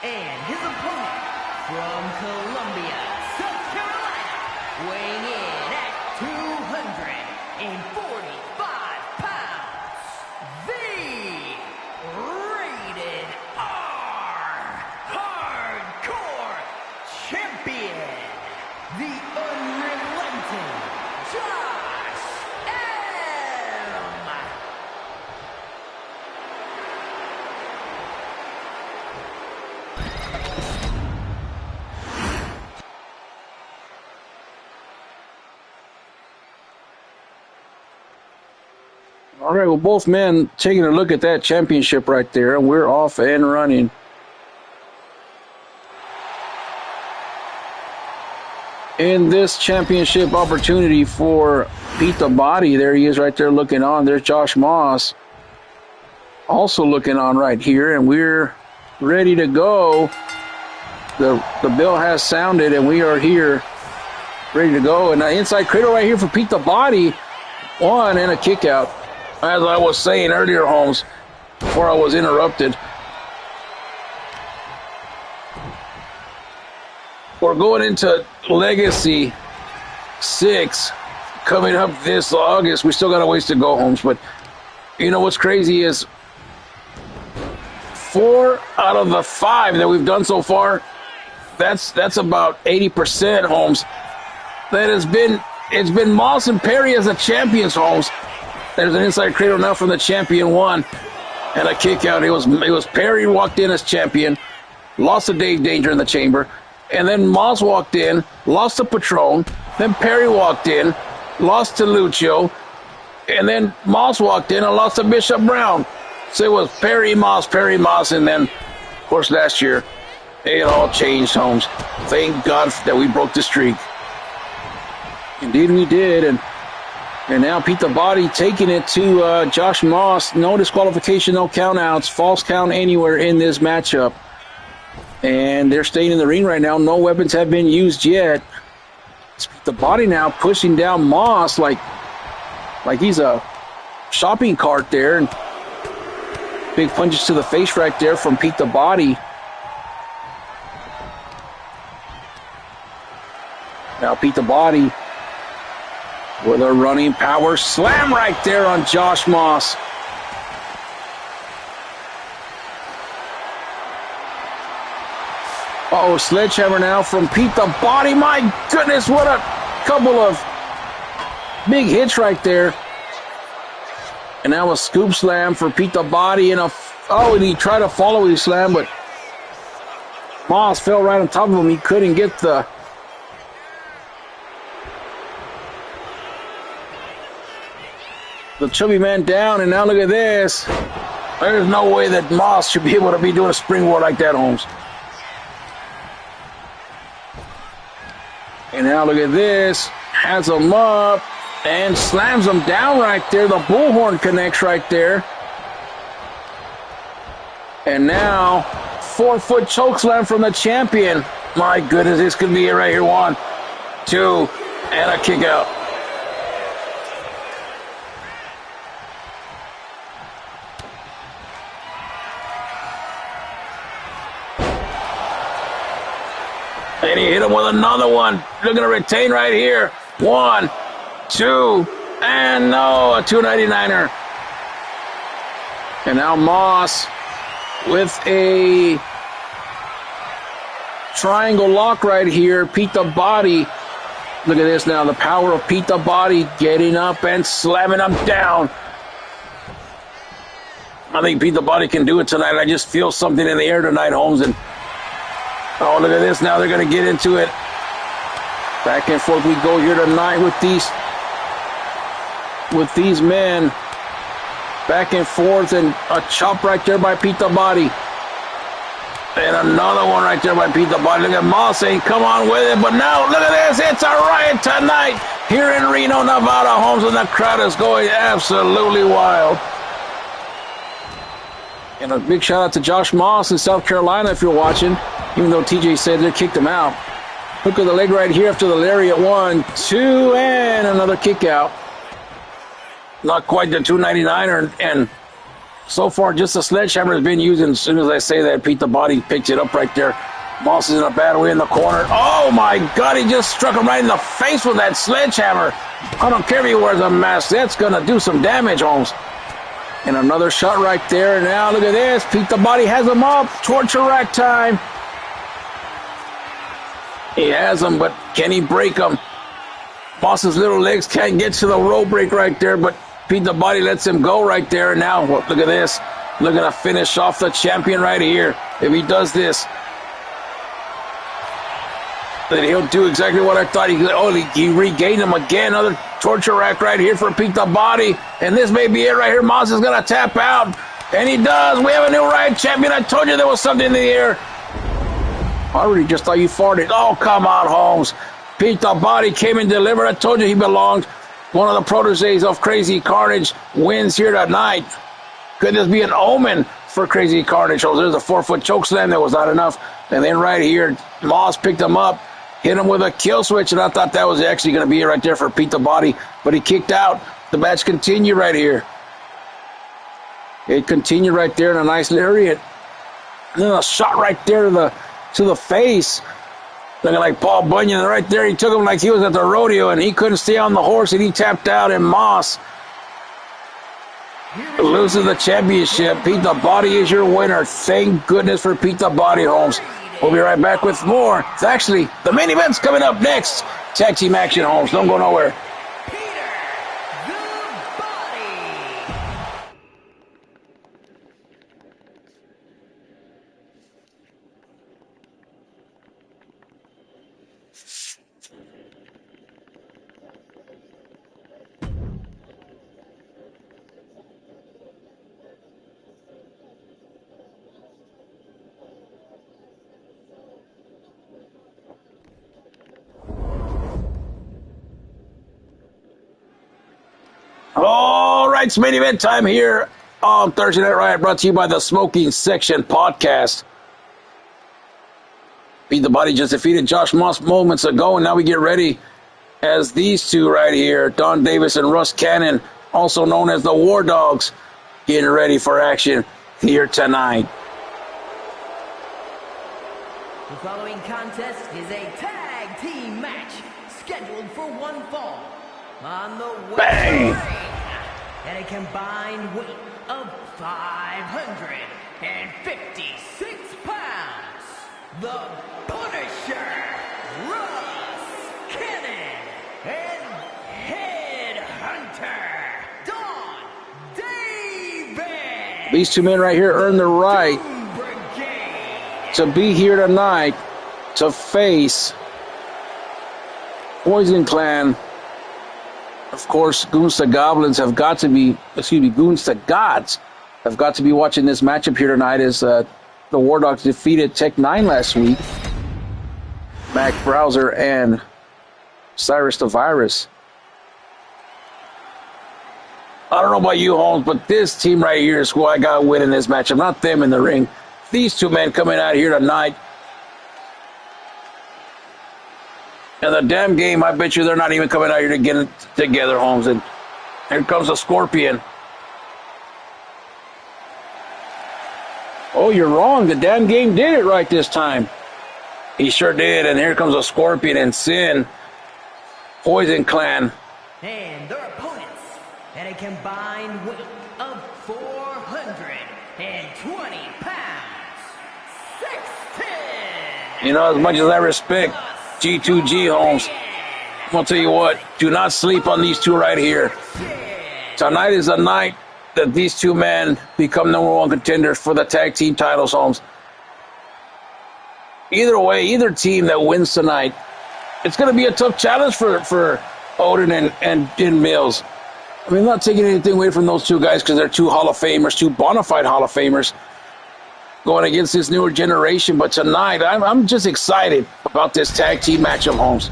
And his opponent from Columbia, South Carolina, weighing in at 245 pounds, the Rated R Hardcore Champion, the unrelenting Josh M. All right, well, both men taking a look at that championship right there, and we're off and running. In this championship opportunity for Pete the Body, there he is right there looking on. There's Josh Moss also looking on right here, and we're ready to go. The bell has sounded, and we are here ready to go. And an inside cradle right here for Pete the Body. One and a kick out. As I was saying earlier, Holmes, before I was interrupted, we're going into Legacy 6 coming up this August. We still got a ways to go, Holmes, but you know what's crazy is 4 out of the 5 that we've done so far, that's about 80%, Holmes. It's been Moss and Perry as the champions, Holmes. There's an inside cradle now from the champion 1 and a kick out. It was Perry who walked in as champion, lost to Dave Danger in the chamber, and then Moss walked in, lost to Patron, then Perry walked in, lost to Lucio, and then Moss walked in and lost to Bishop Brown. So it was Perry Moss, and then, of course, last year, it all changed, Holmes. Thank God that we broke the streak. Indeed we did, and now Pete the Body taking it to Josh Moss. No disqualification, no countouts, false count anywhere in this matchup. And they're staying in the ring right now. No weapons have been used yet. It's Pete the Body now pushing down Moss like he's a shopping cart there. And big punches to the face right there from Pete the Body. Now Pete the Body with a running power slam right there on Josh Moss. Uh-oh, sledgehammer now from Pete the Body. My goodness, what a couple of big hits right there. And now a scoop slam for Pete the Body. And he tried to follow his slam, but Moss fell right on top of him. He couldn't get the... the chubby man down, and now look at this. There's no way that Moss should be able to be doing a springboard like that, Holmes. And now look at this. Has him up and slams him down right there. The bullhorn connects right there. And now, 4-foot chokeslam from the champion. My goodness, this could be it right here. 1, 2, and a kick out. And he hit him with another one. Looking to retain right here. 1, 2, and no, a 299er. And now Moss with a triangle lock right here. Pete the Body. Look at this now. The power of Pete the Body getting up and slamming him down. I think Pete the Body can do it tonight. I just feel something in the air tonight, Holmes. And oh, look at this now. They're going to get into it. Back and forth we go here tonight with these men. Back and forth, and a chop right there by Pete the Body. And another one right there by Pete the Body. Look at Moss saying, come on with it. But now, look at this. It's a riot tonight here in Reno, Nevada. Holmes, and the crowd is going absolutely wild. And a big shout out to Josh Moss in South Carolina if you're watching. Even though TJ said they kicked him out. Hook of the leg right here after the lariat. 1, 2, and another kick out. Not quite the 299er, and so far just the sledgehammer has been used. And as soon as I say that, Pete the Body picks it up right there. Moss is in a bad way in the corner. Oh my God, he just struck him right in the face with that sledgehammer. I don't care if he wears a mask. That's going to do some damage, Holmes. And another shot right there. Now look at this. Pete the Body has him up. Torture rack time. He has him, but can he break him? Moss's little legs can't get to the rope break right there, but Pete the Body lets him go right there. And now, look at this. Looking to finish off the champion right here. If he does this, then he'll do exactly what I thought. He regained him again. Another torture rack right here for Pete the Body. And this may be it right here. Moss is going to tap out. And he does. We have a new Riot champion. I told you there was something in the air. I already just thought you farted. Oh, come on, Holmes. Pete the Body came and delivered. I told you he belonged. One of the proteges of Crazy Carnage wins here tonight. Could this be an omen for Crazy Carnage? Oh, there's a 4-foot chokeslam. That was not enough. And then right here, Moss picked him up, hit him with a kill switch, and I thought that was actually going to be it right there for Pete the Body. But he kicked out. The match continued right here. It continued right there in a nice lariat. And then a shot right there to the face. Looking like Paul Bunyan right there. He took him like he was at the rodeo, and he couldn't stay on the horse, and he tapped out, and Moss loses the championship. Pete the Body is your winner. Thank goodness for Pete the Body, Holmes. We'll be right back with more. It's actually, the main event's coming up next. Tag team action, Holmes. Don't go nowhere. All right, it's main event time here on Thursday Night Riot, brought to you by the Smoking Section Podcast. Pete the Body just defeated Josh Moss moments ago, and now we get ready as these two right here, Don Davis and Russ Cannon, also known as the War Dogs, getting ready for action here tonight. The following contest is a tag team match scheduled for one fall on the Bang! West Ring at a combined weight of 556 pounds. The Punisher, Russ Cannon, and Headhunter, Don Davis. These two men right here earn the right to be here tonight to face Poison Clan of course, Goons Gods have got to be watching this matchup here tonight as the War Dogs defeated Tech 9 last week. Mac Browser and Cyrus the Virus. I don't know about you, Holmes, but this team right here is who I got winning this matchup, not them in the ring. These two men coming out here tonight. And the damn game, I bet you they're not even coming out here to get it together, Holmes. And here comes a Scorpion. Oh, you're wrong. The damn game did it right this time. He sure did. And here comes a Scorpion and Sin. Poison Clan. And their opponents at a combined weight of 420 pounds. 6'10". You know, as much as I respect G2G, Holmes, I'm going to tell you what, do not sleep on these two right here. Tonight is the night that these two men become number one contenders for the tag team titles, Holmes. Either way, either team that wins tonight, it's going to be a tough challenge for Odin and Mills. I mean, I'm not taking anything away from those two guys because they're two Hall of Famers, two bona fide Hall of Famers going against this newer generation. But tonight, I'm just excited about this tag team matchup, Holmes.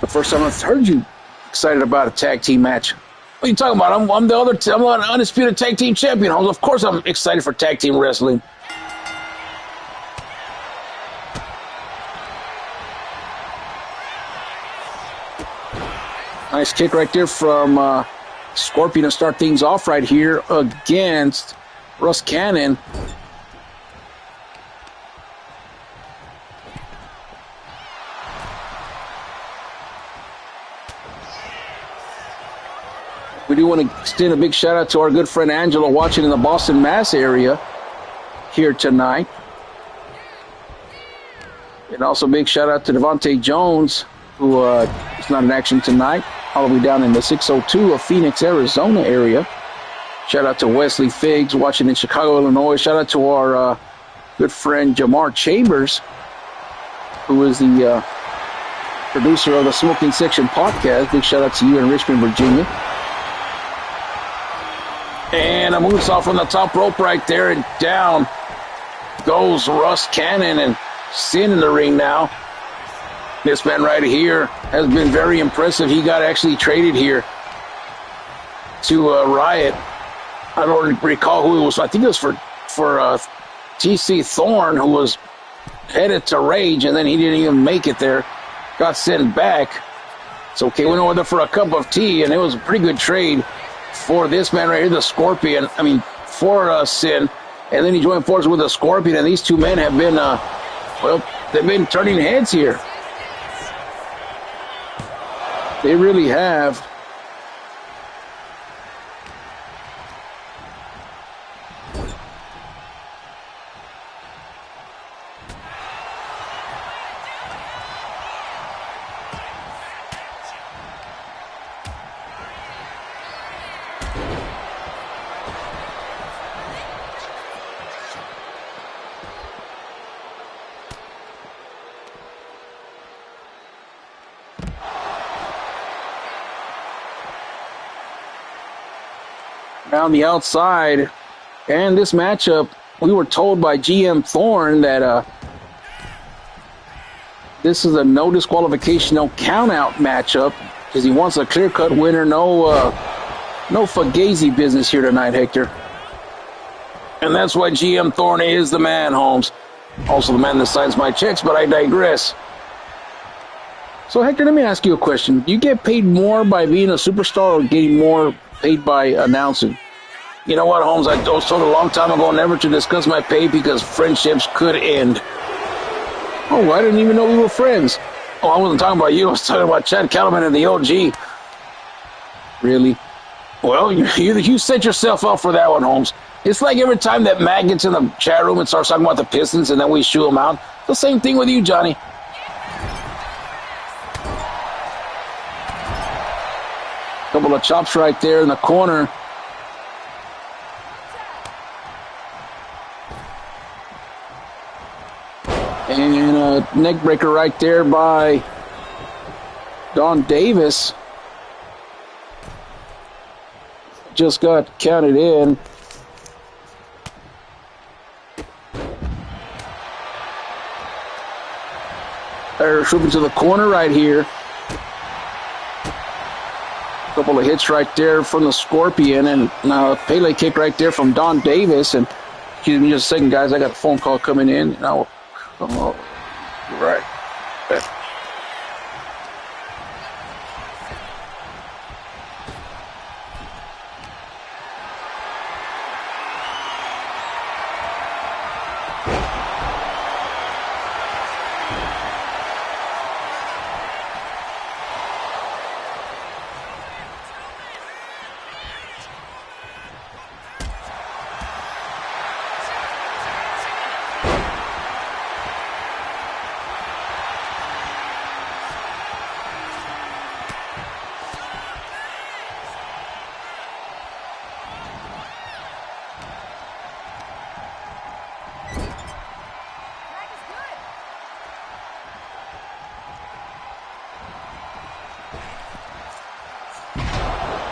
The first time I've heard you excited about a tag team match. What are you talking about? I'm the undisputed tag team champion, Holmes. Of course I'm excited for tag team wrestling. Nice kick right there from Scorpion to start things off right here against Russ Cannon. We do want to extend a big shout out to our good friend Angela watching in the Boston, Mass area here tonight. And also big shout out to Devontae Jones, who is not in action tonight, all the way down in the 602 of Phoenix, Arizona area. Shout out to Wesley Figgs watching in Chicago, Illinois. Shout out to our good friend Jamar Chambers, who is the producer of the Smoking Section podcast. Big shout out to you in Richmond, Virginia. And a moonsault from the top rope right there, and down goes Russ Cannon, and Sin in the ring now. This man right here has been very impressive. He got actually traded here to RIOT. I don't recall who it was. I think it was for TC Thorne, who was headed to Rage, and then he didn't even make it there. Got sent back. It's okay. Went over there for a cup of tea, and it was a pretty good trade for this man right here, the Scorpion. I mean, for Sin. And then he joined forces with the Scorpion, and these two men have been, they've been turning heads here. They really have. On the outside, and this matchup, we were told by GM Thorne that this is a no disqualification, no count out matchup because he wants a clear cut winner. No Fugazi business here tonight, Hector. And that's why GM Thorne is the man, Holmes. Also the man that signs my checks, but I digress. So Hector, let me ask you a question. Do you get paid more by being a superstar or getting more paid by announcing? You know what, Holmes? I was told a long time ago never to discuss my pay because friendships could end. Oh, I didn't even know we were friends. Oh, I wasn't talking about you. I was talking about Chad Kellerman and the OG. Really? Well, you set yourself up for that one, Holmes. It's like every time that Matt gets in the chat room and starts talking about the Pistons and then we shoo him out. The same thing with you, Johnny. Couple of chops right there in the corner. And a neck breaker right there by Don Davis. just got counted in. They're swooping to the corner right here. A couple of hits right there from the Scorpion, and now a Pele kick right there from Don Davis. And excuse me just a second, guys. I got a phone call coming in. Now, right.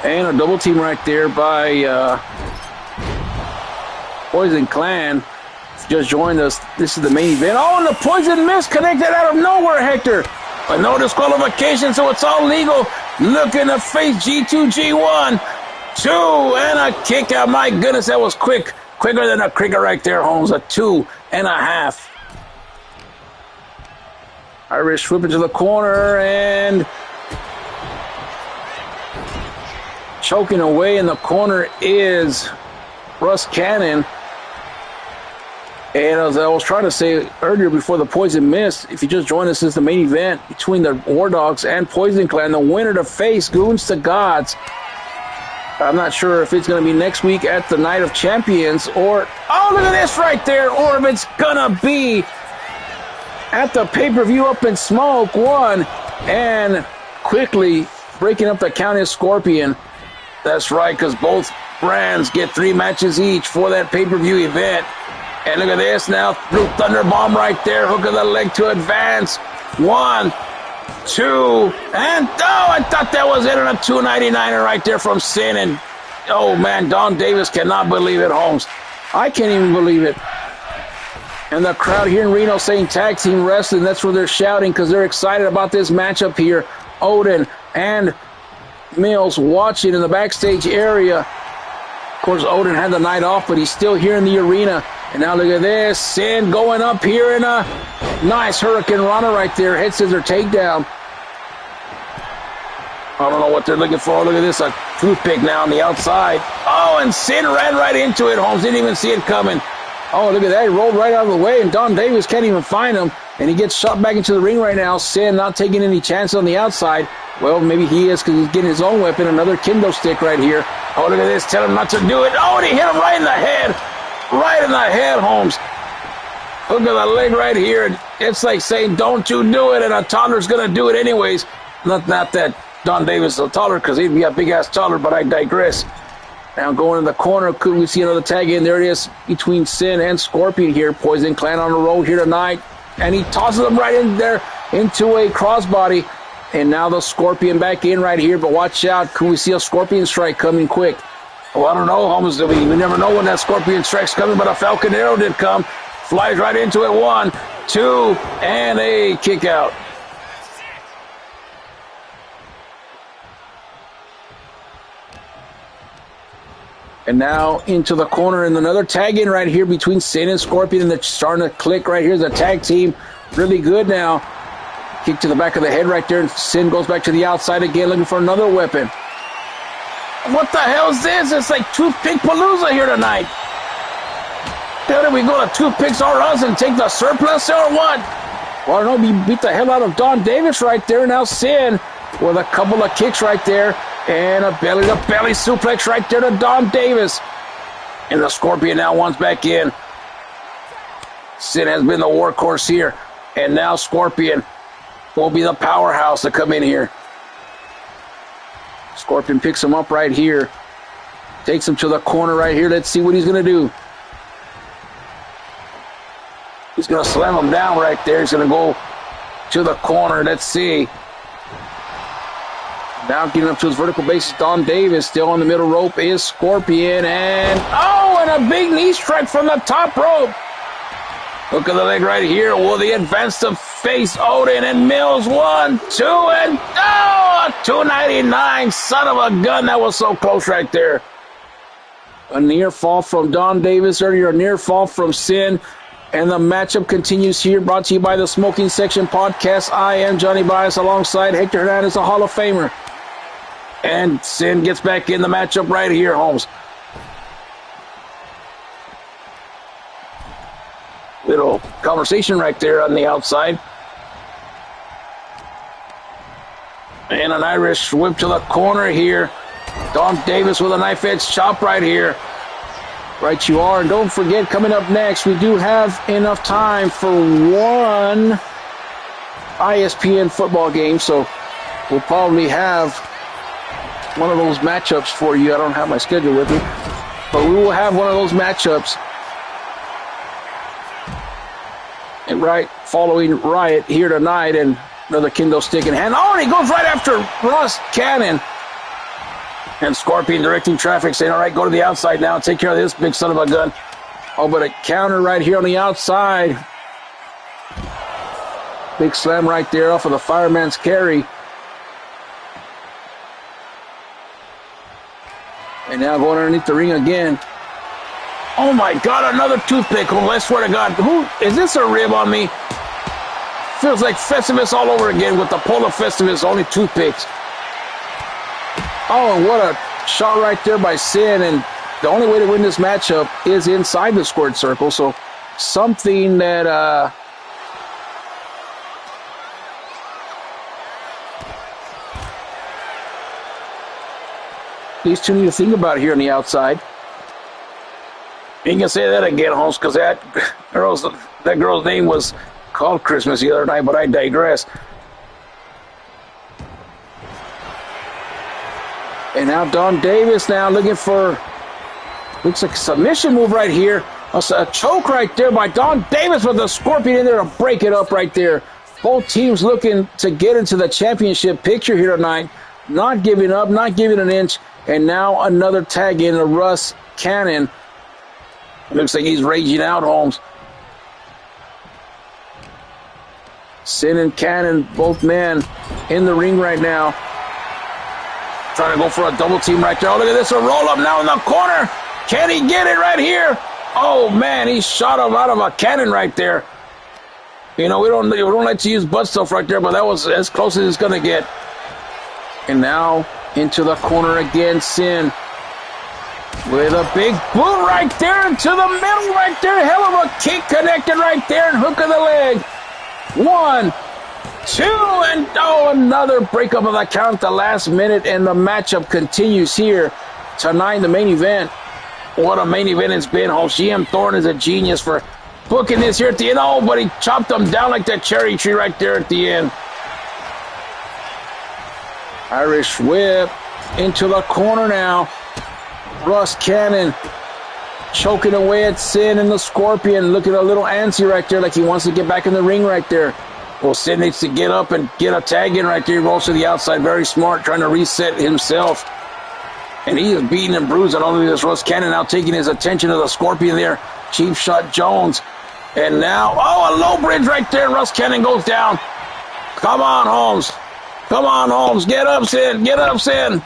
And a double team right there by Poison Clan. Just joined us. This is the main event. Oh, and the Poison Mist connected out of nowhere, Hector. But no disqualification, so it's all legal. Looking to face G2, G1. 2 and a kick out. My goodness, that was quick. Quicker than a cricket right there, Holmes. A 2.5. Irish swooping to the corner and choking away in the corner is Russ Cannon. And as I was trying to say earlier before the Poison Mist, if you just joined us, this is the main event between the War Dogs and Poison Clan. The winner to face Goons to Gods. I'm not sure if it's going to be next week at the Night of Champions or, oh, look at this right there, or if it's going to be at the pay-per-view Up in Smoke 1. And quickly breaking up the count is Scorpion. That's right, because both brands get 3 matches each for that pay-per-view event. And look at this now, through Thunder Bomb right there, hook of the leg to advance. 1, 2, and oh, I thought that was it, and a 299er right there from Sin. And oh man, Don Davis cannot believe it, Holmes. I can't even believe it. And the crowd here in Reno saying tag team wrestling, that's where they're shouting because they're excited about this matchup here. Odin and Mills watching in the backstage area. Of course, Odin had the night off, but he's still here in the arena. And now look at this. Sin going up here in a nice Hurricane Rana right there. Head scissor takedown. I don't know what they're looking for. Look at this. A toothpick now on the outside. Oh, and Sin ran right into it. Holmes didn't even see it coming. Oh, look at that. He rolled right out of the way, and Don Davis can't even find him. And he gets shot back into the ring right now. Sin not taking any chances on the outside. Well, maybe he is because he's getting his own weapon. Another kendo stick right here. Oh, look at this. Tell him not to do it. Oh, and he hit him right in the head. Right in the head, Holmes. Look at the leg right here. It's like saying, don't you do it, and a toddler's going to do it anyways. Not that Don Davis is a toddler because he'd be a big-ass toddler, but I digress. Now going in the corner, could we see another tag in? There it is between Sin and Scorpion here. Poison Clan on the road here tonight. And he tosses him right in there into a crossbody. And now the Scorpion back in right here. But watch out. Could we see a Scorpion strike coming quick? Oh, I don't know, Holmes. We never know when that Scorpion strike's coming, but a Falcon Arrow did come. Flies right into it. 1, 2, and a kick out. And now into the corner and another tag in right here between Sin and Scorpion, and they're starting to click right here. The tag team really good now. Kick to the back of the head right there, and Sin goes back to the outside again looking for another weapon. What the hell is this? It's like Toothpick Palooza here tonight. Did we go to Toothpicks R Us and take the surplus or what? Well, I don't know. We beat the hell out of Don Davis right there. Now Sin with a couple of kicks right there. And a belly-to-belly suplex right there to Don Davis. And the Scorpion now wants back in. Sin has been the workhorse here. And now Scorpion will be the powerhouse to come in here. Scorpion picks him up right here. Takes him to the corner right here. Let's see what he's going to do. He's going to slam him down right there. He's going to go to the corner. Let's see. Now getting up to his vertical base is Don Davis. Still on the middle rope is Scorpion. And a big knee strike from the top rope. Hook of the leg right here. Will they advance to face Odin and Mills? 1, 2, and a 299. Son of a gun. That was so close right there. A near fall from Don Davis. Earlier, a near fall from Sin. And the matchup continues here, brought to you by the Smoking Section Podcast. I am Johnny Bias alongside Hector Hernandez, a Hall of Famer. And Sin gets back in the matchup right here, Holmes. Little conversation right there on the outside. And an Irish whip to the corner here. Don Davis with a knife edge chop right here. Right you are. And don't forget, coming up next, we do have enough time for one ISPN football game. So we'll probably have one of those matchups for you. I don't have my schedule with me. But we will have one of those matchups. And right following Riot here tonight, and another kendo stick in hand. And he goes right after Ross Cannon. And Scorpion directing traffic, saying, all right, go to the outside now. Take care of this big son of a gun. Oh, but a counter right here on the outside. Big slam right there off of the fireman's carry. And now going underneath the ring again. Oh, my God, another toothpick. Oh, I swear to God. Who is this, a rib on me? Feels like Festivus all over again with the Polo Festivus, only toothpicks. Oh, and what a shot right there by Sin. And the only way to win this matchup is inside the squared circle. So something that these two need to think about here on the outside. You can say that again, Holmes, because that girl's name was called Christmas the other night, but I digress. And now Don Davis now looking for, looks like a submission move right here. A choke right there by Don Davis with the Scorpion in there to break it up right there. Both teams looking to get into the championship picture here tonight. Not giving up, not giving an inch. And now another tag in to Russ Cannon. Looks like he's raging out, Holmes. Sin and Cannon, both men in the ring right now. Trying to go for a double team right there. Oh, look at this, a roll up now in the corner. Can he get it right here? Oh, man, he shot him out of a cannon right there. You know, we don't like to use butt stuff right there, but that was as close as it's going to get. And now into the corner again, Sin. With a big boot right there into the middle right there. Hell of a kick connected right there and hook of the leg. 1, 2, and another breakup of the count at the last minute, and the matchup continues here tonight in the main event. What a main event it's been, Holmes. GM Thorne is a genius for booking this here at the end. Oh, but he chopped them down like that cherry tree right there at the end. Irish whip into the corner now. Russ Cannon choking away at Sin and the Scorpion. Looking a little antsy right there, like he wants to get back in the ring right there. Well, Sin needs to get up and get a tag in right there. He rolls to the outside. Very smart, trying to reset himself. And he is beating and bruising. Only this Russ Cannon now taking his attention to the Scorpion there. Cheap shot Jones. And now, a low bridge right there. Russ Cannon goes down. Come on, Holmes. Come on, Holmes. Get up, Sin. Get up, Sin.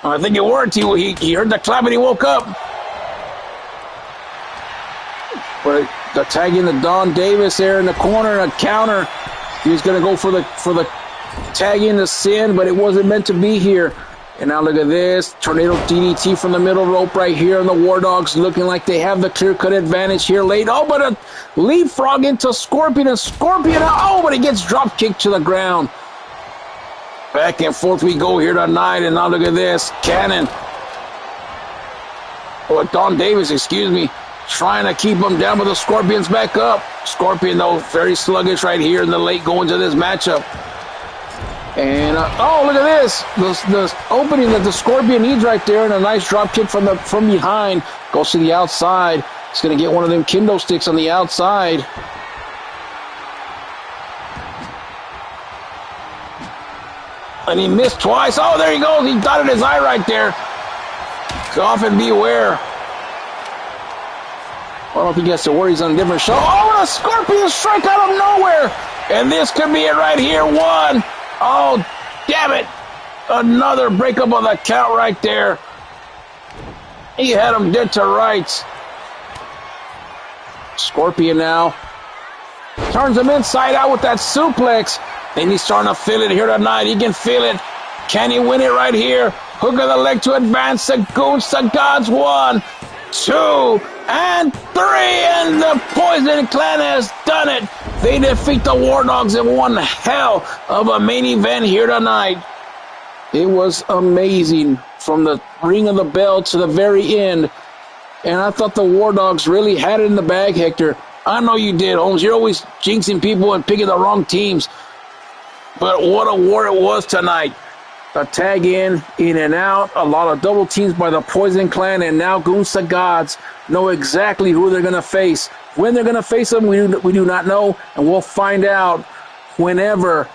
I think it worked. He heard the clap and he woke up. But the tag in to Don Davis there in the corner and a counter. He was going to go for the tag in to Sin, but it wasn't meant to be here. And now look at this. Tornado DDT from the middle rope right here. And the War Dogs looking like they have the clear-cut advantage here late. Oh, but a leapfrog into Scorpion. And Scorpion, but he gets drop kicked to the ground. Back and forth we go here tonight, and now look at this. Cannon. Don Davis, excuse me, trying to keep him down, but the Scorpion's back up. Scorpion, though, very sluggish right here in the late going to this matchup. And, look at this. The opening that the Scorpion needs right there, and a nice drop kick from behind. Goes to the outside. He's going to get one of them kendo sticks on the outside. And he missed twice. Oh, there he goes. He dotted his eye right there. Cough and beware. I don't think he has to worry. He's on a different show. Oh, and a scorpion strike out of nowhere. And this could be it right here. One. Oh, damn it. Another breakup of the count right there. He had him dead to rights. Scorpion now turns him inside out with that suplex. And he's starting to feel it here tonight. He can feel it. Can he win it right here? Hook of the leg to advance. The Goons to Gods. 1, 2, and 3. And the Poison Clan has done it. They defeat the War Dogs in one hell of a main event here tonight. It was amazing from the ring of the bell to the very end. And I thought the War Dogs really had it in the bag, Hector. I know you did, Holmes. You're always jinxing people and picking the wrong teams. But what a war it was tonight. A tag in and out. A lot of double teams by the Poison Clan. And now Goons to Gods know exactly who they're going to face. When they're going to face them, we do not know. And we'll find out whenever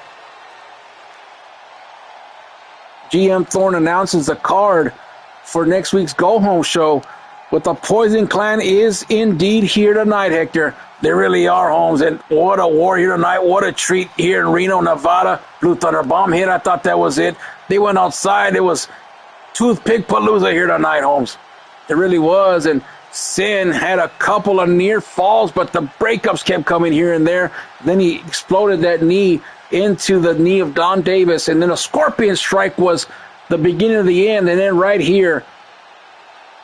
GM Thorne announces the card for next week's Go Home show. But the Poison Clan is indeed here tonight, Hector. They really are, Holmes. And what a war here tonight. What a treat here in Reno, Nevada. Blue Thunder Bomb hit. I thought that was it. They went outside. It was Toothpick Palooza here tonight, Holmes. It really was. And Sin had a couple of near falls, but the breakups kept coming here and there. Then he exploded that knee into the knee of Don Davis. And then a scorpion strike was the beginning of the end. And then right here,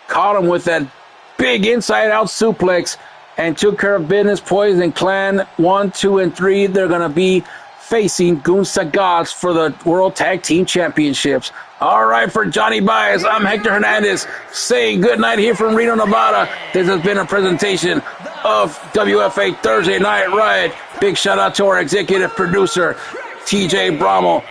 caught him with that big inside-out suplex and took care of business. Poison Clan 1, 2, and 3. They're going to be facing Goons to Gods for the World Tag Team Championships. All right, for Johnny Baez, I'm Hector Hernandez saying good night here from Reno, Nevada. This has been a presentation of WFA Thursday Night Riot. Big shout out to our executive producer, TJ Brommel,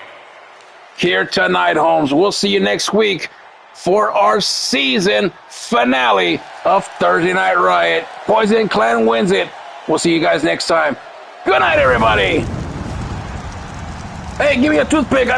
here tonight, Holmes. We'll see you next week for our season finale of Thursday Night Riot. Poison Clan wins it. We'll see you guys next time. Good night, everybody. Hey, give me a toothpick.